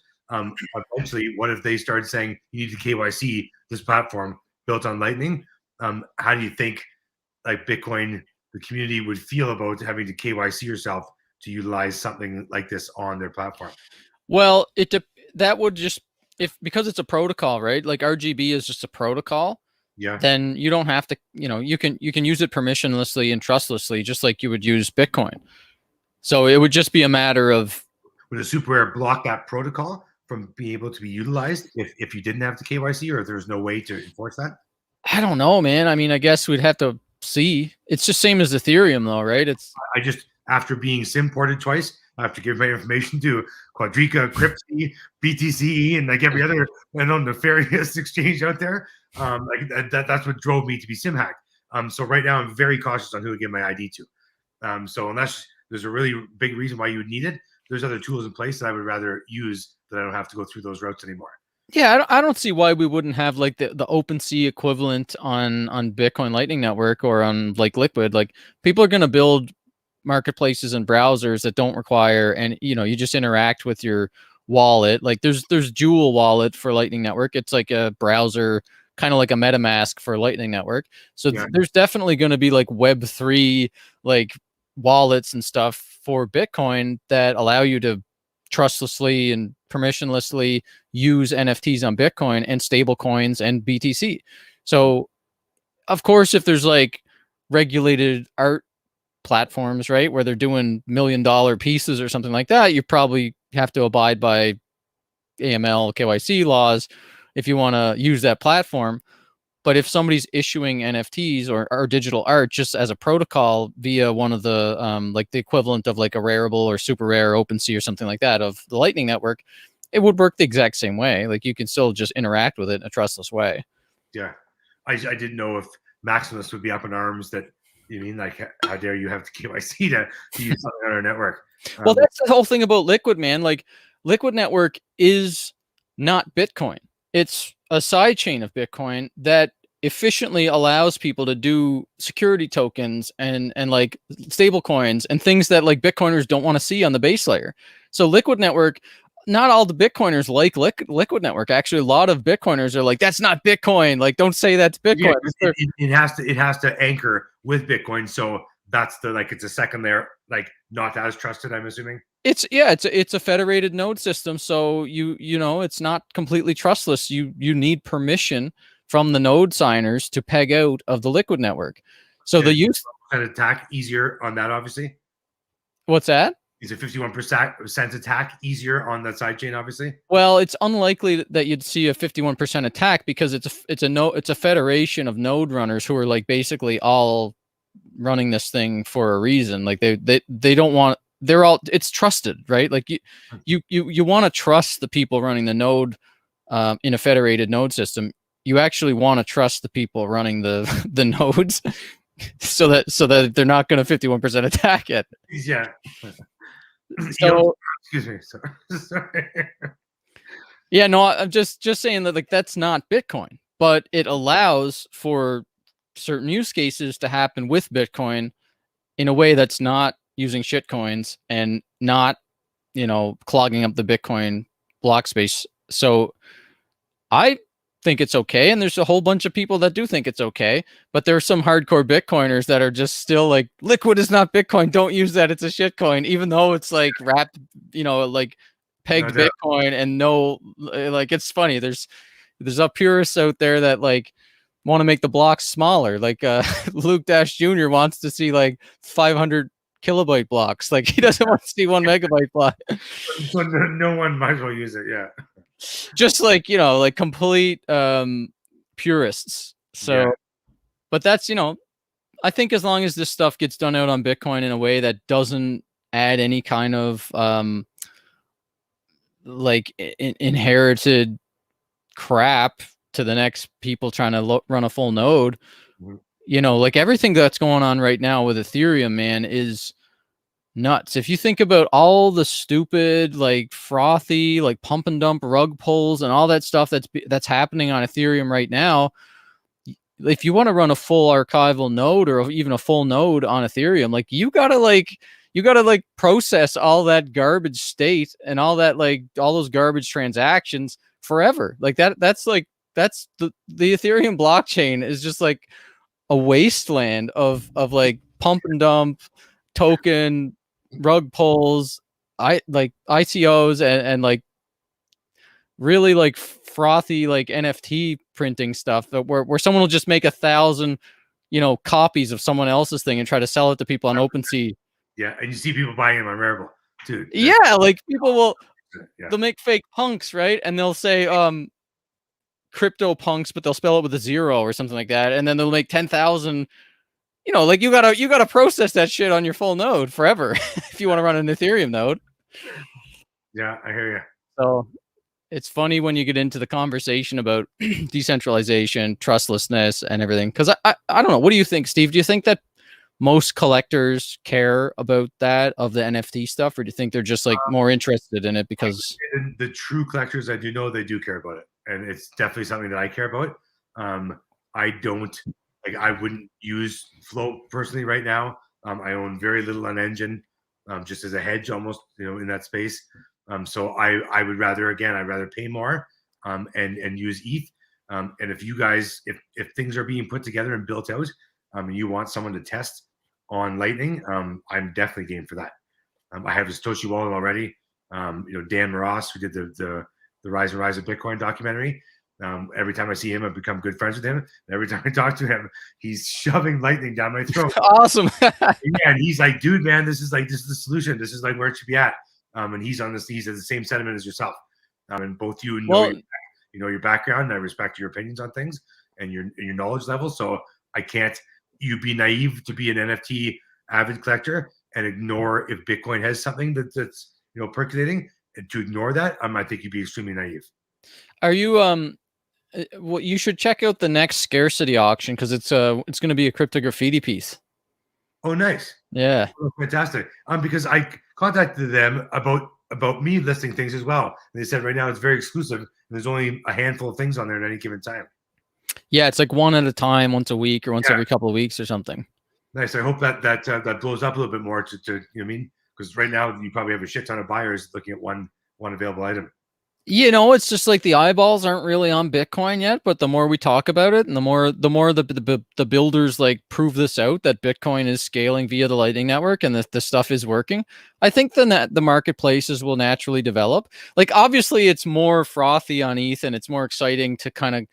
Eventually, what if they started saying you need to KYC this platform built on Lightning? How do you think like Bitcoin, the community would feel about having to KYC yourself to utilize something like this on their platform? Well, that would just, if because it's a protocol, right? Like RGB is just a protocol, Yeah. then you don't have to, you can use it permissionlessly and trustlessly, just like you would use Bitcoin. So it would just be a matter of, Would a super rare block that protocol from being able to be utilized if you didn't have the KYC or if there's no way to enforce that? I don't know, man. I mean, I guess we'd have to see. It's just same as Ethereum, though, right? It's I just, after being SIM ported twice, I have to give my information to Quadriga, Cryptsy, BTC, and like every other nefarious exchange out there. That's what drove me to be SIM hacked. So right now I'm very cautious on who to give my ID to. So unless there's a really big reason why you would need it, there's other tools in place that I would rather use that I don't have to go through those routes anymore. yeah. I don't see why we wouldn't have like the OpenSea equivalent on Bitcoin Lightning Network or on like Liquid. Like people are gonna build marketplaces and browsers that don't require, and you just interact with your wallet. Like there's Jewel Wallet for Lightning Network. It's like a browser, kind of like a MetaMask for Lightning Network. So Yeah, there's definitely going to be like Web3 like wallets and stuff for Bitcoin that allow you to trustlessly and permissionlessly use NFTs on Bitcoin and stable coins and BTC. So of course, if there's like regulated art platforms, right, where they're doing $1 million pieces or something like that, you probably have to abide by AML, KYC laws if you want to use that platform. But if somebody's issuing NFTs or digital art just as a protocol via one of the like the equivalent of like a Rarible or super rare OpenSea or something like that of the Lightning Network, it would work the exact same way. Like you can still just interact with it in a trustless way. yeah. I didn't know if Maximus would be up in arms that you mean like how dare you have the KYC to use something on our network. Well, Um, that's the whole thing about Liquid, man. Like Liquid Network is not Bitcoin. It's a side chain of Bitcoin that efficiently allows people to do security tokens and like stable coins and things that like Bitcoiners don't want to see on the base layer. So Liquid Network, not all the Bitcoiners like Liquid Network. Actually, a lot of Bitcoiners are like, that's not Bitcoin. Like, don't say that's yeah, Bitcoin. it has to anchor with Bitcoin. So that's the like it's a second layer, like not as trusted, I'm assuming. It's a federated node system, so you know it's not completely trustless. You need permission from the node signers to peg out of the Liquid network. So And the use an attack easier on that, obviously. what's that? Is a 51% attack easier on that side chain, obviously? Well, it's unlikely that you'd see a 51% attack because it's a federation of node runners who are like basically all running this thing for a reason. Like they don't want, they're all, it's trusted, right? Like you want to trust the people running the node in a federated node system. You actually want to trust the people running the nodes so that they're not going to 51% attack it. Yeah. So Excuse me. Sorry. yeah, no, I'm just saying that like that's not Bitcoin, but it allows for certain use cases to happen with Bitcoin in a way that's not using shit coins and not, clogging up the Bitcoin block space. So I think it's okay. And there's a whole bunch of people that do think it's okay. But there are some hardcore Bitcoiners that are just still like, Liquid is not Bitcoin. Don't use that. It's a shit coin, even though it's like wrapped, like No pegged doubt. Bitcoin and no, like it's funny. There's up purists out there that like want to make the blocks smaller. Like Luke Dash Jr. wants to see like 500 kilobyte blocks. Like he doesn't want to see 1 megabyte block. So no one might as well use it. Yeah. Just like, like complete purists. So, Yeah. but that's, I think as long as this stuff gets done out on Bitcoin in a way that doesn't add any kind of like inherited crap to the next people trying to run a full node, Mhm. like everything that's going on right now with Ethereum, man, is nuts. If you think about all the stupid, like frothy, like pump and dump rug pulls and all that stuff that's happening on Ethereum right now, if you want to run a full archival node or even a full node on Ethereum, like you gotta like process all that garbage state and all that like all those garbage transactions forever. Like that's the Ethereum blockchain is just like a wasteland of like pump and dump token rug pulls, I like ICOs and like really like frothy like NFT printing stuff that where someone will just make 1,000, copies of someone else's thing and try to sell it to people on OpenSea. Yeah, and you see people buying them on Rarible, dude. Yeah, like people will Yeah, they'll make fake punks, right? And they'll say crypto punks, but they'll spell it with a zero or something like that, and then they'll make 10,000. Like you gotta process that shit on your full node forever if you want to run an Ethereum node. yeah, I hear you. So it's funny when you get into the conversation about decentralization, trustlessness, and everything. Because I don't know. What do you think, Steve? Do you think that most collectors care about that of the NFT stuff, or do you think they're just like more interested in it because The true collectors I do know, they do care about it, and it's definitely something that I care about. I don't like. I wouldn't use Float personally right now. I own very little on Engine, just as a hedge, almost in that space. So I would rather I'd rather pay more, and use ETH. And if you guys, if things are being put together and built out, and you want someone to test on Lightning, I'm definitely game for that. I have a Satoshi wallet already. Dan Morass, who did the Rise and Rise of Bitcoin documentary. Every time I see him, I've become good friends with him. And every time I talk to him, he's shoving Lightning down my throat. awesome? Yeah, and he's like, dude, man, this is the solution. This is like where it should be at. And he's at the same sentiment as yourself. And both you know your background, and I respect your opinions on things and your knowledge level. So I can't you be naive to be an NFT avid collector and ignore if Bitcoin has something that's percolating, and to ignore that, I think you'd be extremely naive. Are you well, you should check out the next scarcity auction because it's going to be a crypto graffiti piece. Oh, nice. Yeah. Oh, fantastic. Because I contacted them about me listing things as well. And they said right now it's very exclusive and there's only a handful of things on there at any given time. Yeah, it's like one at a time, once a week or once every couple of weeks or something. Nice. I hope that blows up a little bit more to you know what I mean? Because right now you probably have a shit ton of buyers looking at one available item. It's just like the eyeballs aren't really on Bitcoin yet, but the more we talk about it and the more the builders like prove this out that Bitcoin is scaling via the Lightning Network and the stuff is working, I think then that the marketplaces will naturally develop. Like obviously it's more frothy on ETH and it's more exciting to kind of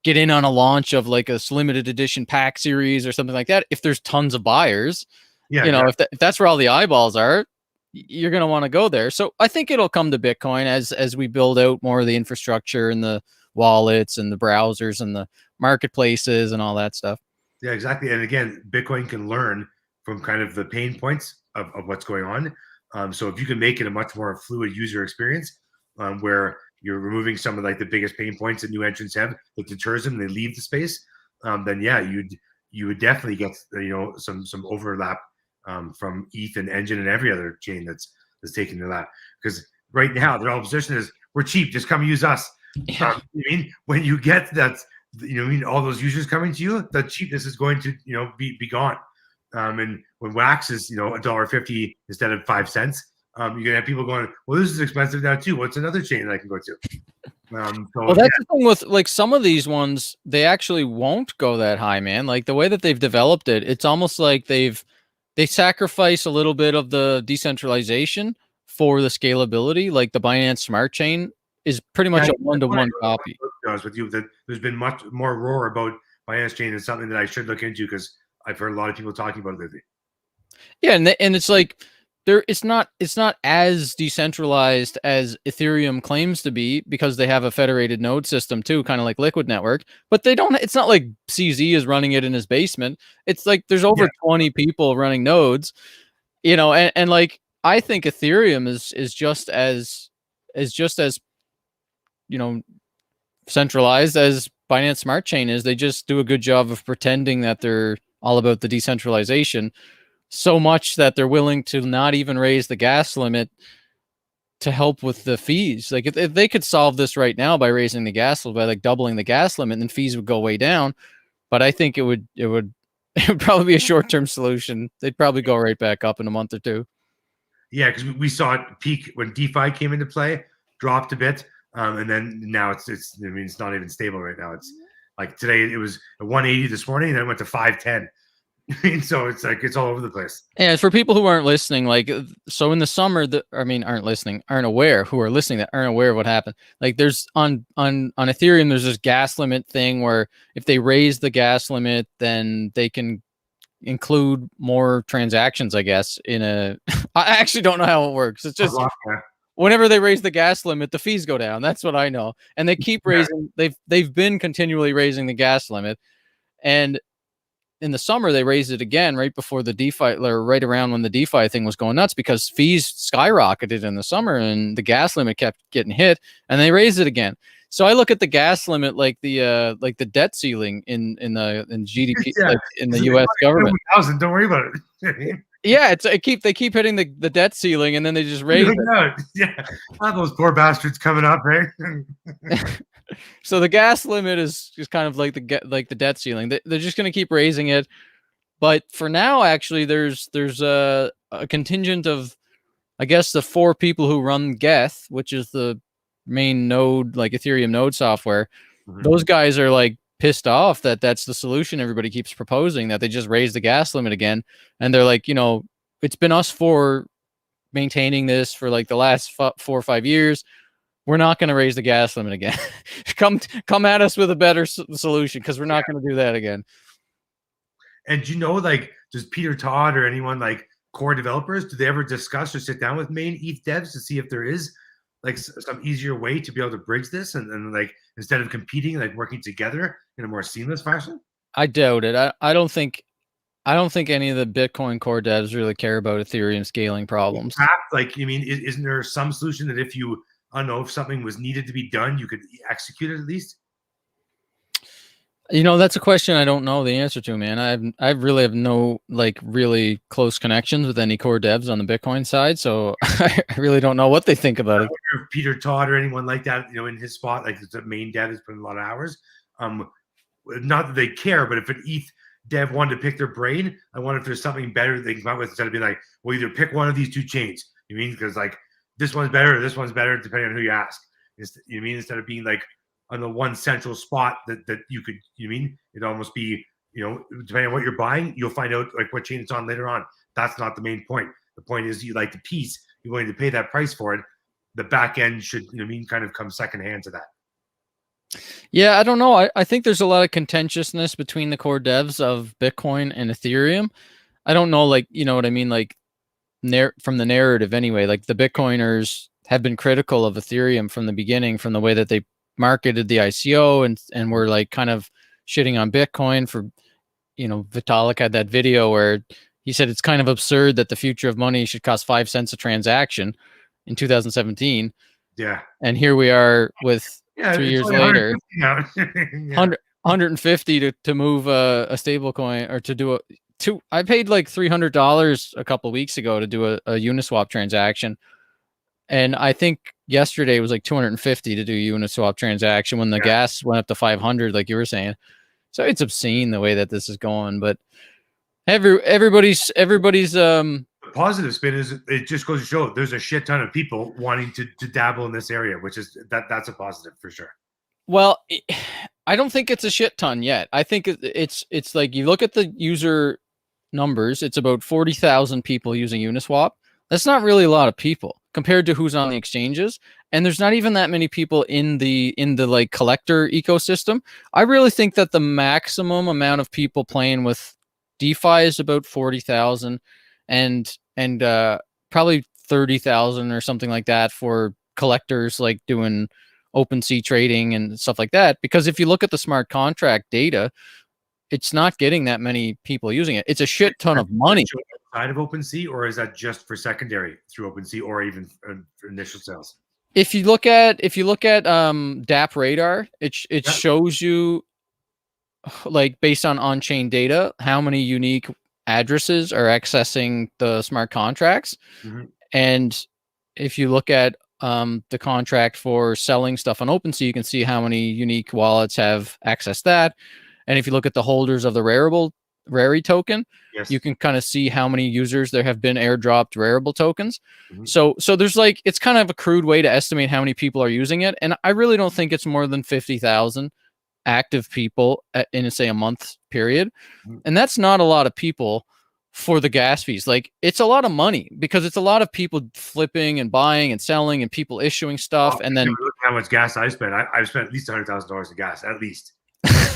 get in on a launch of like a limited edition pack series or something like that if there's tons of buyers. Yeah, if that's where all the eyeballs are, you're going to want to go there. So I think it'll come to Bitcoin as we build out more of the infrastructure and the wallets and the browsers and the marketplaces and all that stuff. Yeah, exactly. And again, Bitcoin can learn from kind of the pain points of what's going on. So if you can make it a much more fluid user experience, where you're removing some of like the biggest pain points that new entrants have that deters them, they leave the space, then yeah, you would definitely get some overlap from ETH and Engine and every other chain that's taking to that. Because right now their whole position is we're cheap, just come use us. Yeah. When you get that, all those users coming to you, the cheapness is going to be gone. And when Wax is $1.50 instead of 5 cents, you're gonna have people going, well, this is expensive now too. What's another chain that I can go to? Well, that's the thing with like some of these ones, they actually won't go that high, man. Like the way that they've developed it, it's almost like they sacrifice a little bit of the decentralization for the scalability. Like the Binance Smart Chain is pretty much a one-to-one copy. To be honest with you, that there's been much more roar about Binance Chain is something that I should look into because I've heard a lot of people talking about it lately. Yeah, and it's like it's not as decentralized as Ethereum claims to be because they have a federated node system too, kind of like Liquid Network, but they don't. It's not like CZ is running it in his basement. It's like there's over 20 people running nodes, and like I think Ethereum is just as centralized as Binance Smart Chain is. They just do a good job of pretending that they're all about the decentralization, so much that they're willing to not even raise the gas limit to help with the fees. Like if they could solve this right now by raising the gas limit, by like doubling the gas limit, then fees would go way down. But I think it would it would probably be a short term solution. They'd probably go right back up in a month or two. Yeah, because we saw it peak when DeFi came into play, dropped a bit, and then now it's I mean it's not even stable right now. It's like today it was at 180 this morning, and then it went to 510. So it's like it's all over the place. And for people who aren't listening, like so in the summer, aren't listening, aren't aware, who are listening that aren't aware of what happened. Like there's on Ethereum, there's this gas limit thing where if they raise the gas limit, then they can include more transactions, I guess, in a I actually don't know how it works. It's just whenever they raise the gas limit, the fees go down. That's what I know. And they keep raising, they've been continually raising the gas limit. And in the summer, they raised it again right before the DeFi, or right around when the DeFi thing was going nuts, because fees skyrocketed in the summer and the gas limit kept getting hit, and they raised it again. So I look at the gas limit like the debt ceiling in GDP, yeah. like in the U.S. government. Don't worry about it. Yeah, they keep hitting the debt ceiling, and then they just raise it. Yeah, those poor bastards coming up, right? So the gas limit is kind of like the debt ceiling. They're just going to keep raising it, but for now, actually, there's a contingent of, I guess, the 4 people who run Geth, which is the main node, like Ethereum node software. Mm-hmm. Those guys are like pissed off that that's the solution everybody keeps proposing, that they just raise the gas limit again, and they're like, it's been us 4 maintaining this for like the last 4 or 5 years. We're not going to raise the gas limit again. come at us with a better solution, because we're not going to do that again. And like, does Peter Todd or anyone like core developers, do they ever discuss or sit down with main ETH devs to see if there is like some easier way to be able to bridge this and like instead of competing, like working together in a more seamless fashion? I doubt it. I don't think any of the Bitcoin core devs really care about Ethereum scaling problems. Like, you mean, isn't there some solution that if you, I don't know, if something was needed to be done, you could execute it at least? That's a question I don't know the answer to, man. I really have no like really close connections with any core devs on the Bitcoin side, so I really don't know what they think about it. If Peter Todd or anyone like that, in his spot, like the main dev is putting a lot of hours. Not that they care, but if an ETH dev wanted to pick their brain, I wonder if there's something better they can come up with instead of being like, well, either pick one of these 2 chains. You mean, because like this one's better or this one's better, depending on who you ask. You mean, instead of being like on the one central spot that you could, it'd almost be, depending on what you're buying, you'll find out like what chain it's on later on. That's not the main point. The point is you like the piece, you're willing to pay that price for it. The back end should, kind of come secondhand to that. Yeah, I don't know. I think there's a lot of contentiousness between the core devs of Bitcoin and Ethereum. I don't know, like, what I mean, like from the narrative anyway, like the Bitcoiners have been critical of Ethereum from the beginning, from the way that they marketed the ICO and were like kind of shitting on Bitcoin for, Vitalik had that video where he said it's kind of absurd that the future of money should cost 5 cents a transaction in 2017. Yeah. And here we are with 3 years later, 150 to move a stable coin, or to do I paid like $300 a couple of weeks ago to do a Uniswap transaction. And I think yesterday it was like 250 to do a Uniswap transaction when the gas went up to 500, like you were saying. So it's obscene the way that this is going, but everybody's the positive spin is it just goes to show there's a shit ton of people wanting to dabble in this area, which is that's a positive for sure. Well, I don't think it's a shit ton yet. I think it's like you look at the user numbers, it's about 40,000 people using Uniswap. That's not really a lot of people compared to who's on the exchanges, and there's not even that many people in the like collector ecosystem. I really think that the maximum amount of people playing with DeFi is about 40,000, and probably 30,000 or something like that for collectors, like doing OpenSea trading and stuff like that. Because if you look at the smart contract data, it's not getting that many people using it. It's a shit ton of money. Outside of OpenSea, or is that just for secondary through OpenSea, or even for initial sales? If you look at DApp Radar, it shows you, like, based on on-chain data, how many unique addresses are accessing the smart contracts. Mhm. And if you look at the contract for selling stuff on OpenSea, you can see how many unique wallets have accessed that. And if you look at the holders of the Rary token, you Yes. can kind of see how many users there have been airdropped Rarible tokens. Mhm. So there's like, it's kind of a crude way to estimate how many people are using it. And I really don't think it's more than 50,000 active people in, say, a month period. Mhm. And that's not a lot of people for the gas fees. Like, it's a lot of money because it's a lot of people flipping and buying and selling and people issuing stuff. Oh, And you then look at how much gas I spent. I've spent at least $100,000 in gas, at least.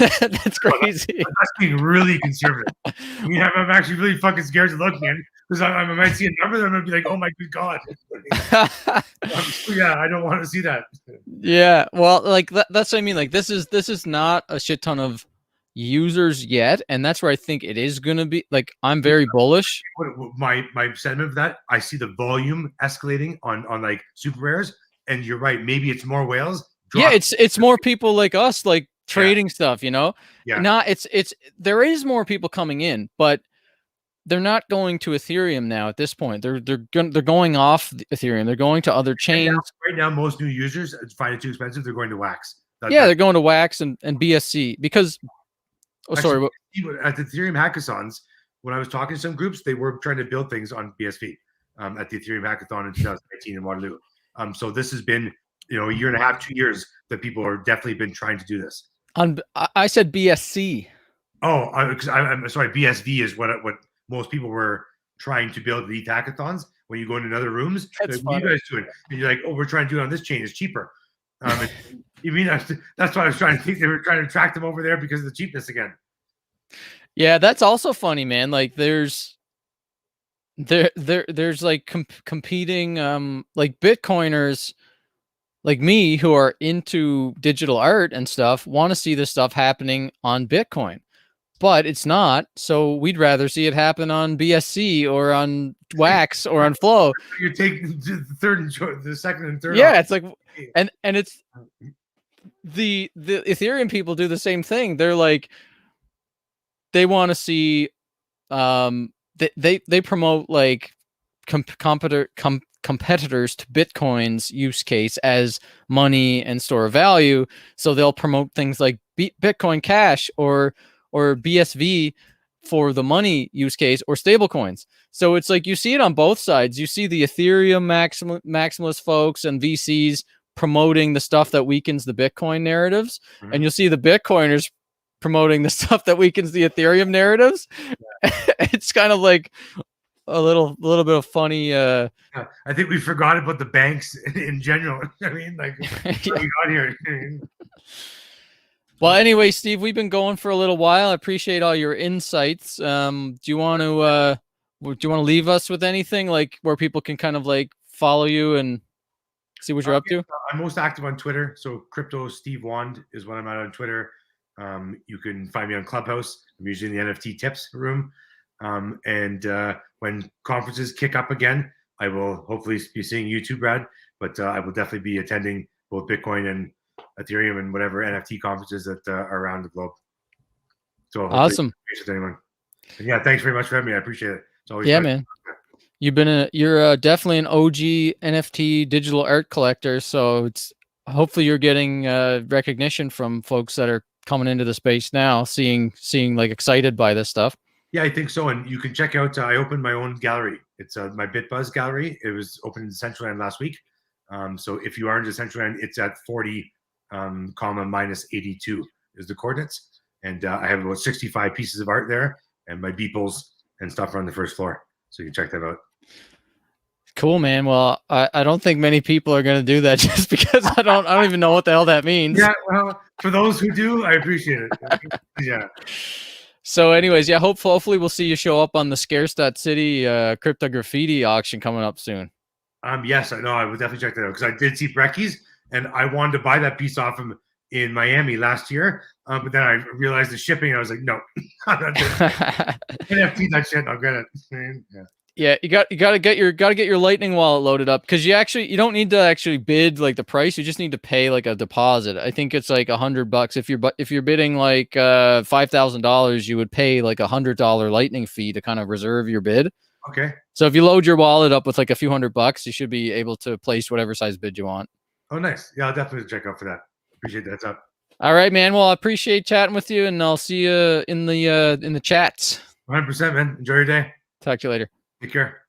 that's Oh, crazy. that's being really conservative. I mean, I'm actually really fucking scared to look, man, because I might see a number that I'm gonna be like, oh my good god. Yeah, I don't want to see that. Yeah, well, like that's what I mean. Like, this is not a shit ton of users yet, and that's where I think it is gonna be. Like, I'm very bullish. My sentiment of that, I see the volume escalating on like super rares, and you're right. Maybe it's more whales. Yeah, it's more people like us, like Yeah, trading stuff. yeah. Not it's there is more people coming in, but they're not going to Ethereum now at this point. They're going off Ethereum. They're going to other chains. Right now, most new users find it too expensive. They're going to Wax. Yeah, they're going to Wax and BSC because. Oh, actually, sorry. at the Ethereum hackathons, when I was talking to some groups, they were trying to build things on BSV at the Ethereum hackathon in 2019 in Waterloo. So this has been, a year and a half, 2 years that people are definitely been trying to do this. I said BSC. Oh, I'm sorry. BSV is what most people were trying to build the hackathons. When you go into other rooms, That's like, what are you guys doing? And you're like, oh, we're trying to do it on this chain. It's cheaper. You mean that's what I was trying to think. They were trying to attract them over there because of the cheapness again. Yeah, that's also funny, man. Like, there's like competing like Bitcoiners like me who are into digital art and stuff want to see this stuff happening on Bitcoin, but it's not. So we'd rather see it happen on BSC or on Wax or on Flow. You're taking the second and third. Yeah, it's like, and it's the Ethereum people do the same thing. They're like, they want to see they promote like competitors to Bitcoin's use case as money and store of value. So they'll promote things like Bitcoin Cash or BSV for the money use case, or stablecoins. So it's like you see it on both sides. You see the Ethereum maximalist folks and VCs promoting the stuff that weakens the Bitcoin narratives, and you'll see the Bitcoiners promoting the stuff that weakens the Ethereum narratives. Yeah. It's kind of like a little bit of funny. I think we forgot about the banks in general. I mean, like, yeah. We got here. Well, anyway, Steve, we've been going for a little while. I appreciate all your insights. Do you want to leave us with anything, like where people can kind of like follow you and see what you're up to? I'm most active on Twitter. So Crypto Steve Wand is what I'm at on Twitter. You can find me on Clubhouse. I'm usually in the NFT tips room. And when conferences kick up again, I will hopefully be seeing you too, Brad. But I will definitely be attending both Bitcoin and Ethereum and whatever NFT conferences that are around the globe. So awesome. With anyone. And yeah, thanks very much for having me. I appreciate it. It's always fun. Man. You're definitely an OG NFT digital art collector. So it's hopefully you're getting recognition from folks that are coming into the space now, seeing like excited by this stuff. Yeah, I think so. And you can check out, I opened my own gallery. It's my BitBuzz gallery. It was opened in Decentraland last week. So if you are in Decentraland, it's at 40, minus 82 is the coordinates. And I have about 65 pieces of art there, and my beeples and stuff are on the first floor. So you can check that out. Cool, man. Well, I don't think many people are going to do that just because I don't even know what the hell that means. Yeah, well, for those who do, I appreciate it. Yeah. So anyways, yeah, hopefully we'll see you show up on the Scarce.City crypto graffiti auction coming up soon. Yes, I know. I would definitely check that out because I did see Brecky's and I wanted to buy that piece off him in Miami last year. But then I realized the shipping. And I was like, no, I'm not doing it. NFT that shit. I'll get it. Yeah. Yeah, you gotta get your Lightning wallet loaded up, because you don't need to actually bid like the price. You just need to pay like a deposit. I think it's like $100 if you're bidding like $5,000, you would pay like $100 Lightning fee to kind of reserve your bid. Okay. So if you load your wallet up with like a few $100, you should be able to place whatever size bid you want. Oh, nice. Yeah, I'll definitely check out for that. Appreciate that. That's up. All right, man. Well, I appreciate chatting with you, and I'll see you in the chats. 100%, man. Enjoy your day. Talk to you later. Take care.